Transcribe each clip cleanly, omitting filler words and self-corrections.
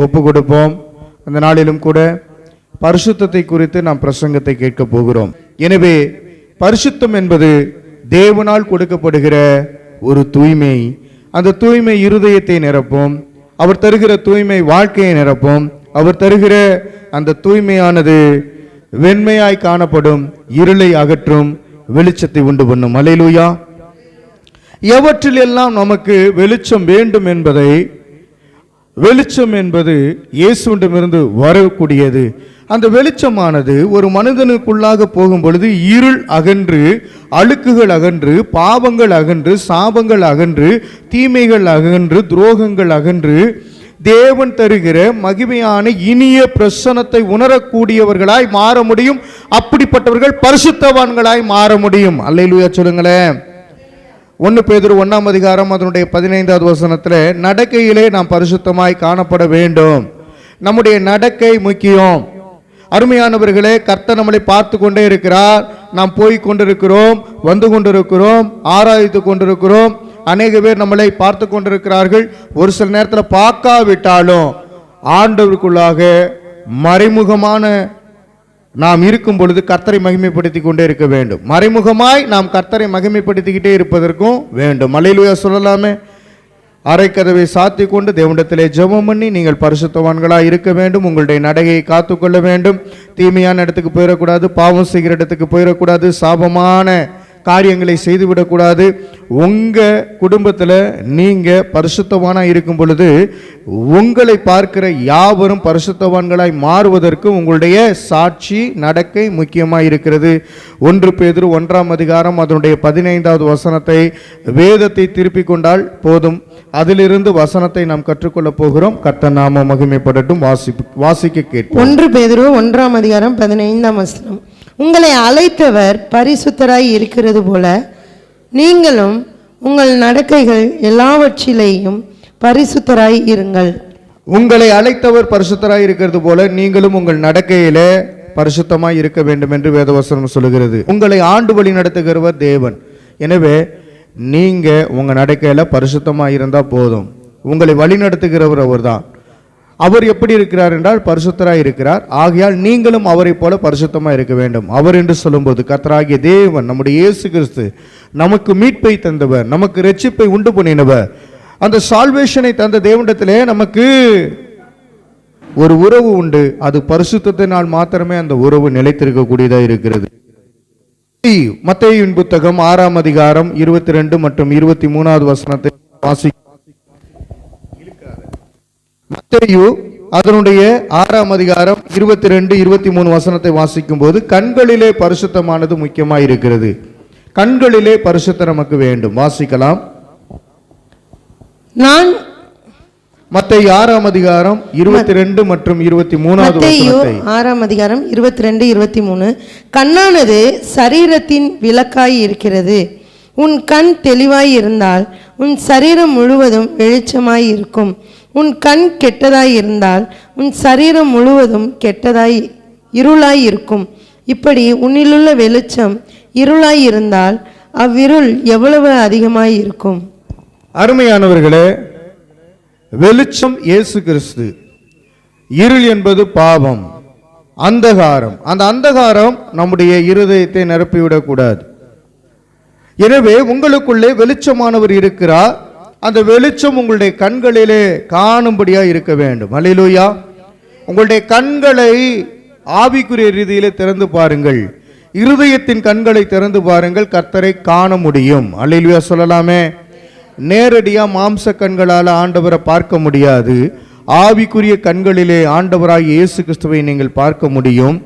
ஒப்பு கொடுப்போம். அந்த நாளிலும் கூட பரிசுத்தத்தை குறித்து நாம் பிரசங்கத்தை கேட்க போகிறோம். எனவே பரிசுத்தம் என்பது தேவனால் கொடுக்கப்படுகிற ஒரு தூய்மை. அந்த தூய்மை இருதயத்தை நிரப்பும். அவர் தருகிற தூய்மை வாழ்க்கையை நிரப்பும். அவர் தருகிற அந்த தூய்மையானது வெண்மையாய் காணப்படும், இருளை அகற்றும், வெளிச்சத்தை உண்டு பண்ணும். அல்லேலூயா. எவற்றில் எல்லாம் நமக்கு வெளிச்சம் வேண்டும் என்பதை, வெளிச்சம் என்பது இயேசுவிடமிருந்து வரக்கூடியது. அந்த வெளிச்சமானது ஒரு மனிதனுக்குள்ளாக போகும் பொழுது இருள் அகன்று, அழுக்குகள் அகன்று, பாவங்கள் அகன்று, சாபங்கள் அகன்று, தீமைகள் அகன்று, துரோகங்கள் அகன்று, தேவன் தருகிற மகிமையான இனிய பிரசன்னத்தை உணரக்கூடியவர்களாய் மாற முடியும். அப்படிப்பட்டவர்கள் பரிசுத்தவான்களாய் மாற முடியும். அல்லேலூயா சொல்லுங்களேன். 1 பேதுரு 1ஆம் அதிகாரம் அதனுடைய 15வது வசனத்தில், நடக்கையிலே நாம் பரிசுத்தமாய் காணப்பட வேண்டும். நம்முடைய நடக்கை முக்கியம். அருமையானவர்களே, கர்த்தர் நம்மளை பார்த்து கொண்டே இருக்கிறார். நாம் போய் கொண்டிருக்கிறோம், வந்து கொண்டிருக்கிறோம், ஆராய்ந்து கொண்டிருக்கிறோம். அநேக பேர் நம்மளை பார்த்து கொண்டிருக்கிறார்கள். ஒரு சில நேரத்தில் பார்க்காவிட்டாலும் ஆண்டவருக்குள்ளாக மறைமுகமான நாம் இருக்கும் பொழுது கர்த்தரை மகிமைப்படுத்தி கொண்டே இருக்க வேண்டும். மறைமுகமாய் நாம் கர்த்தரை மகிமைப்படுத்திக்கிட்டே இருப்பதற்கும் வேண்டும். அல்லேலூயா சொல்லலாமே. அரைக்கதவை சாத்தி கொண்டு தேவனிடத்திலே ஜெபம் பண்ணி நீங்கள் பரிசுத்தவான்களாக இருக்க வேண்டும். உங்களுடைய நடையை காத்துக்கொள்ள வேண்டும். தீமையான இடத்துக்கு போயிடக்கூடாது, பாவம் செய்கிற இடத்துக்கு போயிடக்கூடாது, சாபமான காரியங்களை செய்துவிடக்கூடாது. உங்கள் குடும்பத்தில் நீங்கள் பரிசுத்தவானாக இருக்கும் பொழுது உங்களை பார்க்கிற யாவரும் பரிசுத்தவான்களாய் மாறுவதற்கு உங்களுடைய சாட்சி நடக்கை முக்கியமாக இருக்கிறது. 1 பேதுரு 1ஆம் அதிகாரம் அதனுடைய 15வது வசனத்தை, வேதத்தை திருப்பிக் கொண்டால் போதும். அதிலிருந்து வசனத்தை நாம் கற்றுக்கொள்ள போகிறோம். கர்த்தர் நாம மகிமைப்படட்டும். வாசிக்க கேட்போம். 1 பேதுரு 1ஆம் அதிகாரம் 15ஆம் வசனம். உங்களை அழைத்தவர் பரிசுத்தராய் இருக்கிறது போல நீங்களும் உங்கள் நடக்கைகள் எல்லாவற்றிலேயும் பரிசுத்தராய் இருங்கள். உங்களை அழைத்தவர் பரிசுத்தராய் இருக்கிறது போல நீங்களும் உங்கள் நடக்கையிலே பரிசுத்தமாய் இருக்க வேண்டும் என்று வேதவசனம் சொல்லுகிறது. உங்களை ஆண்டு வழி நடத்துகிறவர் தேவன். எனவே நீங்க உங்க நடக்கையில பரிசுத்தமாய் இருந்தா போதும். உங்களை வழி நடத்துகிறவர் அவர்தான். அவர் எப்படி இருக்கிறார் என்றால் பரிசுத்தராய் இருக்கிறார். ஆகையால் நீங்களும் அவரை போல பரிசுத்தமாக இருக்க வேண்டும். அவர் என்று சொல்லும்போது கர்த்தராகிய தேவன், நம்முடைய இயேசு கிறிஸ்து, நமக்கு மீட்பை தந்தவர், நமக்கு இரட்சிப்பை உண்டு பண்ணினவர். அந்த சால்வேஷனை தந்த தேவனிடத்திலே நமக்கு ஒரு உறவு உண்டு. அது பரிசுத்தத்தினால் மாத்திரமே அந்த உறவு நிலைத்திருக்கக்கூடியதாக இருக்கிறது. மத்தேயுவின் புத்தகம் 6ஆம் அதிகாரம் 22 மற்றும் 23வது வசனத்தை வாசி. மத்தேயு அதனுடைய 6ஆம் அதிகாரம் 22, 23 வசனத்தை வாசிக்கும் போது, கண்களிலே பரிசுத்தமானது முக்கியமாக இருக்கிறது. கண்களிலே பரிசுத்தம் நமக்கு வேண்டும். வாசிக்கலாம். நான் மத்தேயு 6ஆம் அதிகாரம் 22 மற்றும் 23வது வசனத்தை. 6ஆம் அதிகாரம் 22, 23. கண்ணானது சரீரத்தின் விளக்காய் இருக்கிறது. உன் கண் தெளிவாய் இருந்தால் உன் சரீரம் முழுவதும் வெளிச்சமாய் இருக்கும். உன் கண் கெட்டதாய் இருந்தால் உன் சரீரம் முழுவதும் கெட்டதாய் இருளாய் இருக்கும். இப்படி உன்னிலுள்ள வெளிச்சம் இருளாய் இருந்தால் அவ்விருள் எவ்வளவு அதிகமாய் இருக்கும். அருமையானவர்களே, வெளிச்சம் இயேசு கிறிஸ்து, இருள் என்பது பாவம், அந்தகாரம். அந்த அந்தகாரம் நம்முடைய இருதயத்தை நிரப்பிவிடக்கூடாது. எனவே உங்களுக்குள்ளே வெளிச்சமானவர் இருக்கிறார். அந்த வெளிச்சம் உங்களுடைய கண்களிலே காணும்படியா இருக்க வேண்டும். அல்லேலூயா. உங்களுடைய கண்களை ஆவிக்குரிய ரீதியிலே திறந்து பாருங்கள். இருதயத்தின் கண்களை திறந்து பாருங்கள், கர்த்தரை காண முடியும். அல்லேலூயா சொல்லலாமே. நேரடியா மாம்ச கண்களால் ஆண்டவரை பார்க்க முடியாது. ஆவிக்குரிய கண்களிலே ஆண்டவராகிய இயேசு கிறிஸ்துவை நீங்கள் பார்க்க முடியும்.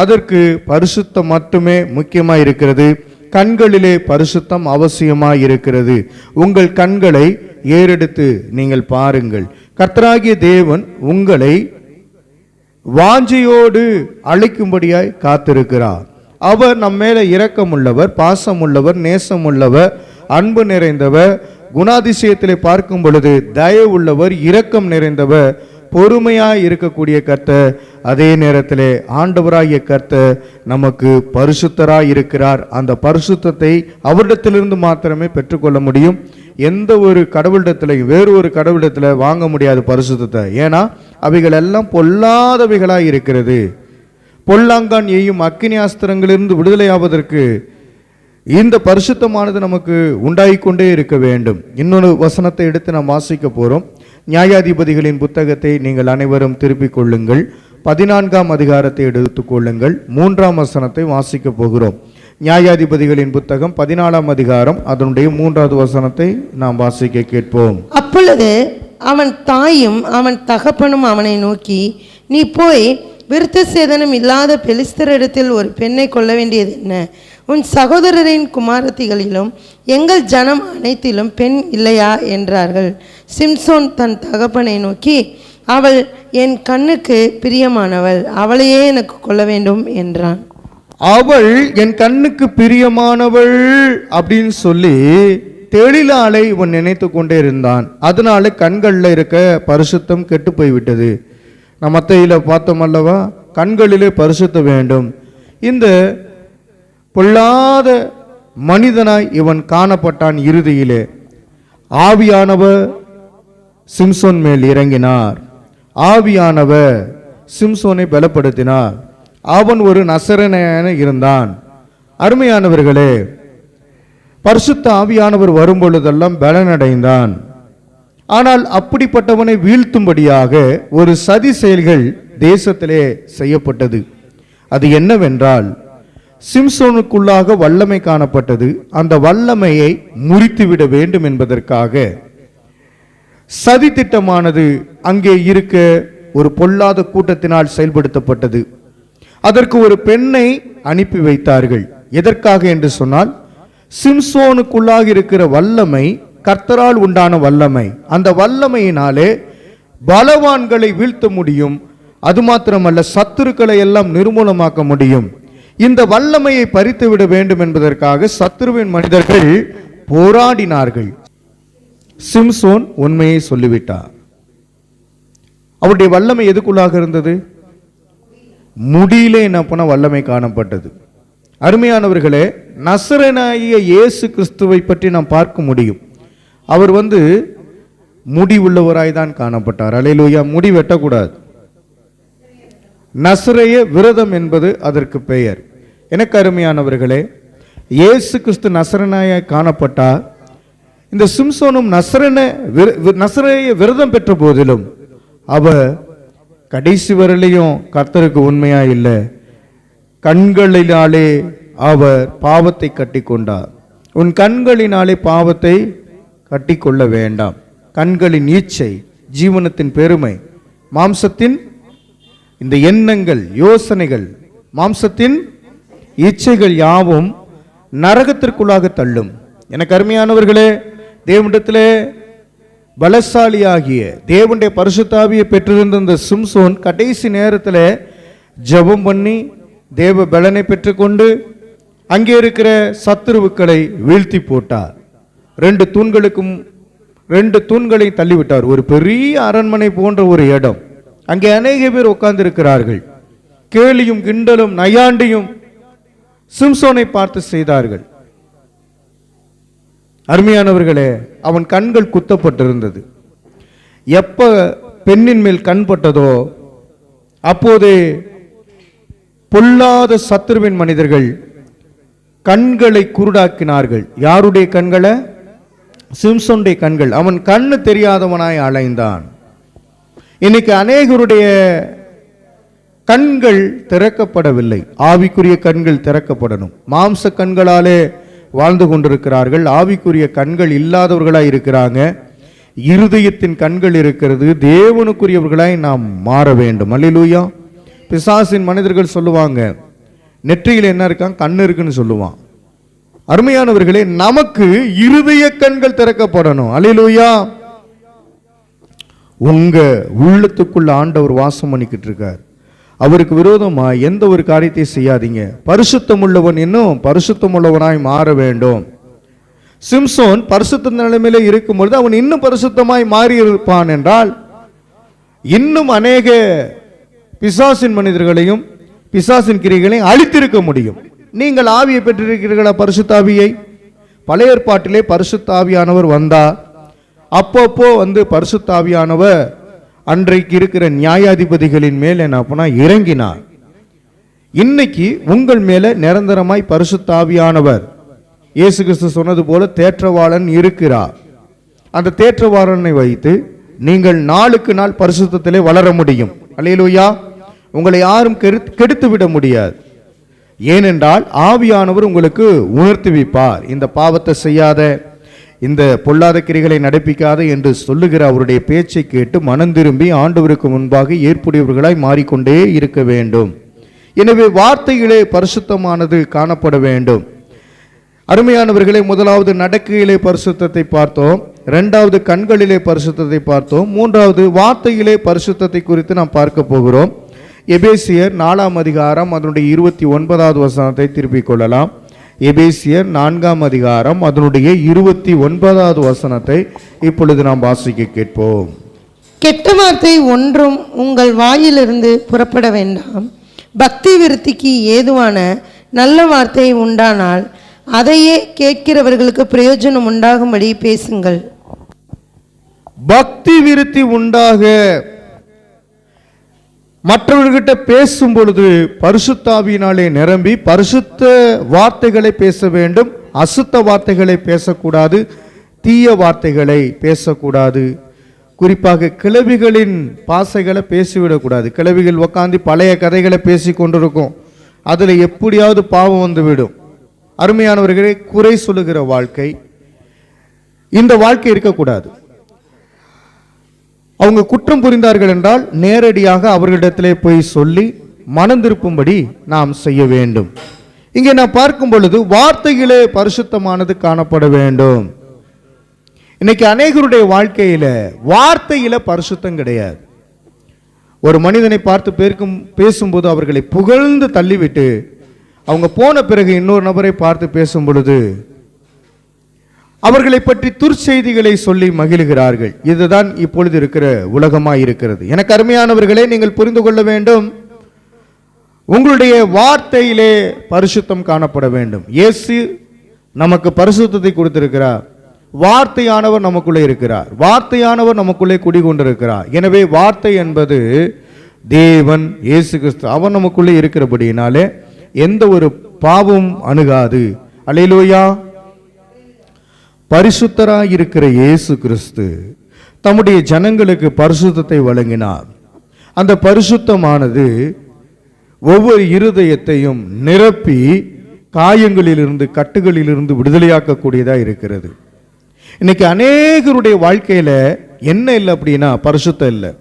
அதற்கு பரிசுத்தம் மட்டுமே முக்கியமாக இருக்கிறது. கண்களிலே பரிசுத்தம் அவசியமாய் இருக்கிறது. உங்கள் கண்களை ஏறெடுத்து நீங்கள் பாருங்கள். கர்த்தராகிய தேவன் உங்களை வாஞ்சையோடு அழைக்கும்படியாய் காத்திருக்கிறார். அவர் நம் மேல இரக்கம் உள்ளவர், பாசம் உள்ளவர், நேசம் உள்ளவர், அன்பு நிறைந்தவர். குணாதிசயத்திலே பார்க்கும் பொழுது தயவு உள்ளவர், இரக்கம் நிறைந்தவர், பொறுமையாய் இருக்கக்கூடிய கர்த்தர். அதே நேரத்திலே ஆண்டவராகிய கர்த்தர் நமக்கு பரிசுத்தராய் இருக்கிறார். அந்த பரிசுத்தத்தை அவரிடத்திலிருந்து மாத்திரமே பெற்றுக்கொள்ள முடியும். எந்த ஒரு கடவுளிடத்திலையும் வேறு ஒரு கடவுளிடத்தில் வாங்க முடியாது பரிசுத்தத்தை. ஏன்னா அவைகள் எல்லாம் பொல்லாதவைகளாய் இருக்கிறது. பொல்லாங்கான் எய்யும் அக்கினி அஸ்திரங்களிலிருந்து விடுதலையாவதற்கு இந்த பரிசுத்தமானது நமக்கு உண்டாயிக்கொண்டே இருக்க வேண்டும். இன்னொரு வசனத்தை எடுத்து நாம் வாசிக்க போறோம். நியாயாதிபதிகளின் புத்தகத்தை நீங்கள் அனைவரும் திருப்பிக் கொள்ளுங்கள். 14ஆம் அதிகாரத்தை எடுத்துக் கொள்ளுங்கள். 3ஆம் வசனத்தை வாசிக்க போகிறோம். நியாயாதிபதிகளின் புத்தகம் 14ஆம் அதிகாரம் அதனுடைய 3வது வசனத்தை நாம் வாசிக்க கேட்போம். அப்பொழுது அவன் தாயும் அவன் தகப்பனும் அவனை நோக்கி, நீ போய் விருத்த சேதனம் இல்லாத பெலிஸ்தரிடத்தில் ஒரு பெண்ணை கொள்ள வேண்டியது என்ன? உன் சகோதரரின் குமாரத்திகளிலும் எங்கள் ஜனம் அனைத்திலும் பெண் இல்லையா என்றார்கள். சிம்சோன் தன் தகப்பனை நோக்கி, அவள் என் கண்ணுக்கு பிரியமானவள், அவளையே எனக்கு கொள்ள வேண்டும் என்றான். அவள் என் கண்ணுக்கு பிரியமானவள் அப்படின்னு சொல்லி தெளிலாலை இவன் நினைத்து கொண்டே இருந்தான். அதனால கண்களில் இருக்க பரிசுத்தம் கெட்டு போய்விட்டது. நம்ம மத்தையில பார்த்தோம் அல்லவா, கண்களிலே பரிசுத்த வேண்டும். இந்த பொல்லாத மனிதனாய் இவன் காணப்பட்டான். இறுதியிலே ஆவியானவர் சிம்சோன் மேல் இறங்கினார். ஆவியானவர் சிம்சோனை பலப்படுத்தினார். அவன் ஒரு நசரேயனாக இருந்தான். அருமையானவர்களே, பரிசுத்த ஆவியானவர் வரும்பொழுதெல்லாம் பலனடைந்தான். ஆனால் அப்படிப்பட்டவனை வீழ்த்தும்படியாக ஒரு சதி செயல்கள் தேசத்திலே செய்யப்பட்டது. அது என்னவென்றால், சிம்சோனுக்குள்ளாக வல்லமை காணப்பட்டது. அந்த வல்லமையை முறித்துவிட வேண்டும் என்பதற்காக சதி திட்டமானது அங்கே இருக்க ஒரு பொல்லாத கூட்டத்தினால் செயல்படுத்தப்பட்டது. அதற்கு ஒரு பெண்ணை அனுப்பி வைத்தார்கள். எதற்காக என்று சொன்னால், சிம்சோனுக்குள்ளாக இருக்கிற வல்லமை கர்த்தரால் உண்டான வல்லமை. அந்த வல்லமையினாலே பலவான்களை வீழ்த்த முடியும். அது மாத்திரமல்ல, சத்துருக்களை எல்லாம் நிர்மூலமாக்க முடியும். இந்த வல்லமையை பறித்துவிட வேண்டும் என்பதற்காக சத்துருவின் மனிதர்கள் போராடினார்கள். சிம்சோன் உண்மையை சொல்லிவிட்டார். அவருடைய வல்லமை எதுக்குள்ளாக இருந்தது? முடியிலே என்ன பண்ண வல்லமை காணப்பட்டது. அருமையானவர்களே, நசரேயனாகிய இயேசு கிறிஸ்துவை பற்றி நாம் பார்க்க முடியும். அவர் முடி உள்ளவராய் தான் காணப்பட்டார். அல்லேலூயா. முடி வெட்டக்கூடாது. நசரேய விரதம் என்பது அதற்கு பெயர். எனக்கு அருமையானவர்களே, இயேசு கிறிஸ்து நசரேயனாய் காணப்பட்டார். இந்த சிம்சோனும் நசரேய விரதம் பெற்ற போதிலும் அவர் கடைசி வரலையும் கர்த்தருக்கு உண்மையா இல்லை. கண்களினாலே அவர் பாவத்தை கட்டி கொண்டார். உன் கண்களினாலே பாவத்தை கட்டி கொள்ள வேண்டாம். கண்களின் ஈச்சை, ஜீவனத்தின் பெருமை, மாம்சத்தின் இந்த எண்ணங்கள், யோசனைகள், மாம்சத்தின் இச்சைகள் யாவும் நரகத்திற்குள்ளாக தள்ளும். எனக்கு அருமையானவர்களே, தேவனிடத்திலே பலசாலியாகிய தேவனுடைய பரிசுத்த ஆவியை பெற்றிருந்த இந்த சிம்சோன் கடைசி நேரத்தில் ஜெபம் பண்ணி தேவ பலனை பெற்றுக்கொண்டு அங்கே இருக்கிற சத்துருவுக்களை வீழ்த்தி போட்டார். 2 தூண்களை தள்ளிவிட்டார். ஒரு பெரிய அரண்மனை போன்ற ஒரு இடம். அங்கே அநேக பேர் உட்கார்ந்து இருக்கிறார்கள். கேலியும் கிண்டலும் நையாண்டியும் சிம்சோனை பார்த்து செய்தார்கள். அருமையானவர்களே, அவன் கண்கள் குத்தப்பட்டிருந்தது. எப்ப பெண்ணின் மேல் கண் பட்டதோ அப்போதே பொல்லாத சத்துருவின் மனிதர்கள் கண்களை குருடாக்கினார்கள். யாருடைய கண்களை? சிம்சோனுடைய கண்கள். அவன் கண்ணு தெரியாதவனாய் அலைந்தான். இன்னைக்கு அநேகருடைய கண்கள் திறக்கப்படவில்லை. ஆவிக்குரிய கண்கள் திறக்கப்படணும். மாம்ச கண்களாலே வாழ்ந்து கொண்டிருக்கிறார்கள். ஆவிக்குரிய கண்கள் இல்லாதவர்களாய் இருக்கிறாங்க. இருதயத்தின் கண்கள் இருக்கிறது. தேவனுக்குரியவர்களாய் நாம் மாற வேண்டும். அல்லேலூயா. பிசாசின் மனிதர்கள் சொல்லுவாங்க, நெற்றியில் என்ன இருக்கான்? கண்ணு இருக்குன்னு சொல்லுவான். அருமையானவர்களே, நமக்கு இருதய கண்கள் திறக்கப்படணும். அல்லேலூயா. உங்க உள்ளத்துக்குள்ள ஆண்டவர் வாசம் பண்ணிக்கிட்டு இருக்கார். அவருக்கு விரோதமா எந்த ஒரு காரியத்தை செய்யாதீங்க. பரிசுத்தம் உள்ளவன் இன்னும் பரிசுத்தம் உள்ளவனாய் மாற வேண்டும். சிம்சோன் பரிசுத்த நிலைமையில இருக்கும்பொழுது அவன் இன்னும் பரிசுத்தமாய் மாறி இருப்பான் என்றால் இன்னும் அநேக பிசாசின் மனிதர்களையும் பிசாசின் கிரியைகளையும் அழித்திருக்க முடியும். நீங்கள் ஆவியை பெற்றிருக்கிறீர்களா? பரிசுத்த ஆவியை. பழைய ஏற்பாட்டிலே பரிசுத்த ஆவியானவர் வந்தார். அப்பப்போ பரிசுத்த ஆவியானவர் அன்றைக்கு இருக்கிற நியாயாதிபதிகளின் மேல் என்ன அப்பனா இறங்கினார். இன்னைக்கு உங்கள் மேல நிரந்தரமாய் பரிசுத்த ஆவியானவர், இயேசு கிறிஸ்து சொன்னது போல தேற்றவாளன் இருக்கிறார். அந்த தேற்றவாளனை வைத்து நீங்கள் நாளுக்கு நாள் பரிசுத்தத்திலே வளர முடியும். அல்லேலூயா. உங்களை யாரும் கெடுத்து விட முடியாது. ஏனென்றால் ஆவியானவர் உங்களுக்கு உணர்த்தி வைப்பார். இந்த பாவத்தை செய்யாத, இந்த பொல்லாத கிரிகளை நடப்பிக்காத என்று சொல்லுகிற அவருடைய பேச்சை கேட்டு மனம் திரும்பி ஆண்டவருக்கு முன்பாக ஏற்புடையவர்களாய் மாறிக்கொண்டே இருக்க வேண்டும். எனவே வார்த்தைகளே பரிசுத்தமானது காணப்பட வேண்டும். அருமையானவர்களே, முதலாவது நடக்கையிலே பரிசுத்தத்தை பார்த்தோம், இரண்டாவது கண்களிலே பரிசுத்தத்தை பார்த்தோம், மூன்றாவது வார்த்தையிலே பரிசுத்தத்தை குறித்து நாம் பார்க்க போகிறோம். எபேசியர் 4ஆம் அதிகாரம் அதனுடைய 29வது வசனத்தை திருப்பிக் கொள்ளலாம். எபேசியர் 4ஆம் அதிகாரம் அதனுடைய 29வது வசனத்தை இப்பொழுது நாம் வாசிக்க கேட்போம். கெட்ட வார்த்தை ஒன்றும் உங்கள் வாயிலிருந்து புறப்பட வேண்டாம். பக்தி விருத்திக்கு ஏதுவான நல்ல வார்த்தை உண்டானால் அதையே கேட்கிறவர்களுக்கு பிரயோஜனம் உண்டாகும்படி பேசுங்கள். பக்தி விருத்தி உண்டாக மற்றவர்கிட்ட பேசும் பொழுது பரிசுத்தாவியினாலே நிரம்பி பரிசுத்த வார்த்தைகளை பேச வேண்டும். அசுத்த வார்த்தைகளை பேசக்கூடாது, தீய வார்த்தைகளை பேசக்கூடாது. குறிப்பாக கிழவிகளின் பாசைகளை பேசிவிடக்கூடாது. கிழவிகள் உட்காந்து பழைய கதைகளை பேசி கொண்டிருக்கும், அதில் எப்படியாவது பாவம் வந்துவிடும். அருமையானவர்களே, குறை சொல்லுகிற வாழ்க்கை, இந்த வாழ்க்கை இருக்கக்கூடாது. அவங்க குற்றம் புரிந்தார்கள் என்றால் நேரடியாக அவர்களிடத்திலே போய் சொல்லி மனம் திருப்பும்படி நாம் செய்ய வேண்டும். இங்கே நான் பார்க்கும் பொழுது வார்த்தைகளே பரிசுத்தமானது காணப்பட வேண்டும். இன்னைக்கு அநேகருடைய வாழ்க்கையில வார்த்தையில பரிசுத்தம் கிடையாது. ஒரு மனிதனை பார்த்து பேசும்போது அவர்களை புகழ்ந்து தள்ளிவிட்டு அவங்க போன பிறகு இன்னொரு நபரை பார்த்து பேசும் பொழுது அவர்களை பற்றி துர்ச்செய்திகளை சொல்லி மகிழ்கிறார்கள். இதுதான் இப்பொழுது இருக்கிற உலகமாய் இருக்கிறது. எனக்கு அருமையானவர்களே, நீங்கள் புரிந்து கொள்ள வேண்டும், உங்களுடைய வார்த்தையிலே பரிசுத்தம் காணப்பட வேண்டும். இயேசு நமக்கு பரிசுத்தத்தை கொடுத்திருக்கிறார். வார்த்தையானவர் நமக்குள்ளே இருக்கிறார். வார்த்தையானவர் நமக்குள்ளே குடிகொண்டிருக்கிறார். எனவே வார்த்தை என்பது தேவன், இயேசு கிறிஸ்து, அவர் நமக்குள்ளே இருக்கிறபடியினாலே எந்த ஒரு பாவம் அணுகாது. அல்லேலூயா. பரிசுத்தராய் இருக்கிற இயேசு கிறிஸ்து தம்முடைய ஜனங்களுக்கு பரிசுத்தத்தை வழங்கினார். அந்த பரிசுத்தமானது ஒவ்வொரு இருதயத்தையும் நிரப்பி காயங்களிலிருந்து, கட்டுகளிலிருந்து விடுதலையாக்கக்கூடியதாக இருக்கிறது. இன்னைக்கு அநேகருடைய வாழ்க்கையில என்ன இல்லை அப்படின்னா பரிசுத்தம் இல்லை.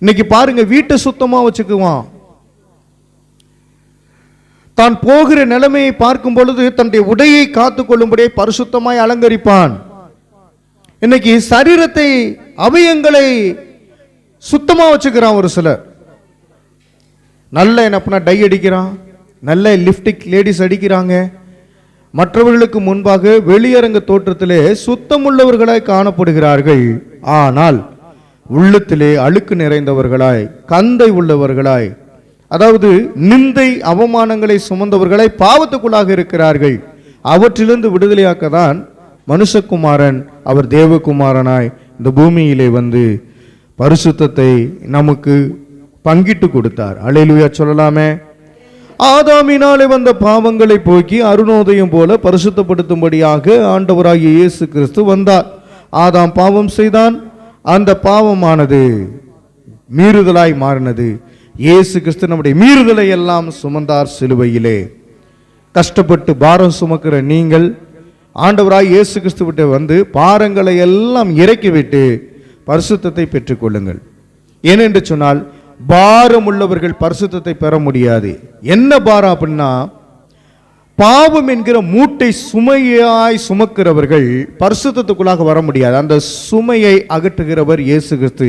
இன்னைக்கு பாருங்க, வீட்டை சுத்தமா வச்சுக்குவான், தான் போகிற நிலைமையை பார்க்கும் பொழுது தன்னுடைய உடையை காத்துக் கொள்ளும்படியே பரிசுத்தமாய் அலங்கரிப்பான். இன்னைக்கு சரீரத்தை, அவயங்களை சுத்தமா வச்சுக்கிறான். ஒரு சிலர் நல்ல என்ன டை அடிக்கிறான், நல்ல லிப்டிக் லேடிஸ் அடிக்கிறாங்க. மற்றவர்களுக்கு முன்பாக வெளியரங்க தோற்றத்திலே சுத்தமுள்ளவர்களாய் காணப்படுகிறார்கள். ஆனால் உள்ளத்திலே அழுக்கு நிறைந்தவர்களாய், கந்தை உள்ளவர்களாய், அதாவது நிந்தை அவமானங்களை சுமந்தவர்களை பாவத்துக்குள்ளாக இருக்கிறார்கள். அவற்றிலிருந்து விடுதலையாக்கத்தான் மனுஷகுமாரன், அவர் தேவகுமாரனாய் இந்த பூமியிலே வந்து பரிசுத்தத்தை நமக்கு பங்கிட்டு கொடுத்தார். அல்லேலூயா சொல்லலாமே. ஆதாமினாலே வந்த பாவங்களை போக்கி அருணோதயம் போல பரிசுத்தப்படுத்தும்படியாக ஆண்டவராகிய இயேசு கிறிஸ்து வந்தார். ஆதாம் பாவம் செய்தான், அந்த பாவமானது மீறுதலாய் மாறினது. இயேசு கிறிஸ்து நம்முடைய மீறுதலை எல்லாம் சுமந்தார் சிலுவையிலே. கஷ்டப்பட்டு பாரம் சுமக்கிற நீங்கள் ஆண்டவராய் இயேசு கிறிஸ்து விட்டு வந்து பாரங்களை எல்லாம் இறக்கிவிட்டு பரிசுத்தத்தை பெற்றுக்கொள்ளுங்கள். ஏனென்று சொன்னால் பாரம் உள்ளவர்கள் பரிசுத்தத்தை பெற முடியாது. என்ன பாரம் அப்படின்னா, பாவம் என்கிற மூட்டை சுமையாய் சுமக்கிறவர்கள் பரிசுத்தத்துக்குள்ளாக வர முடியாது. அந்த சுமையை அகற்றுகிறவர் இயேசு கிறிஸ்து.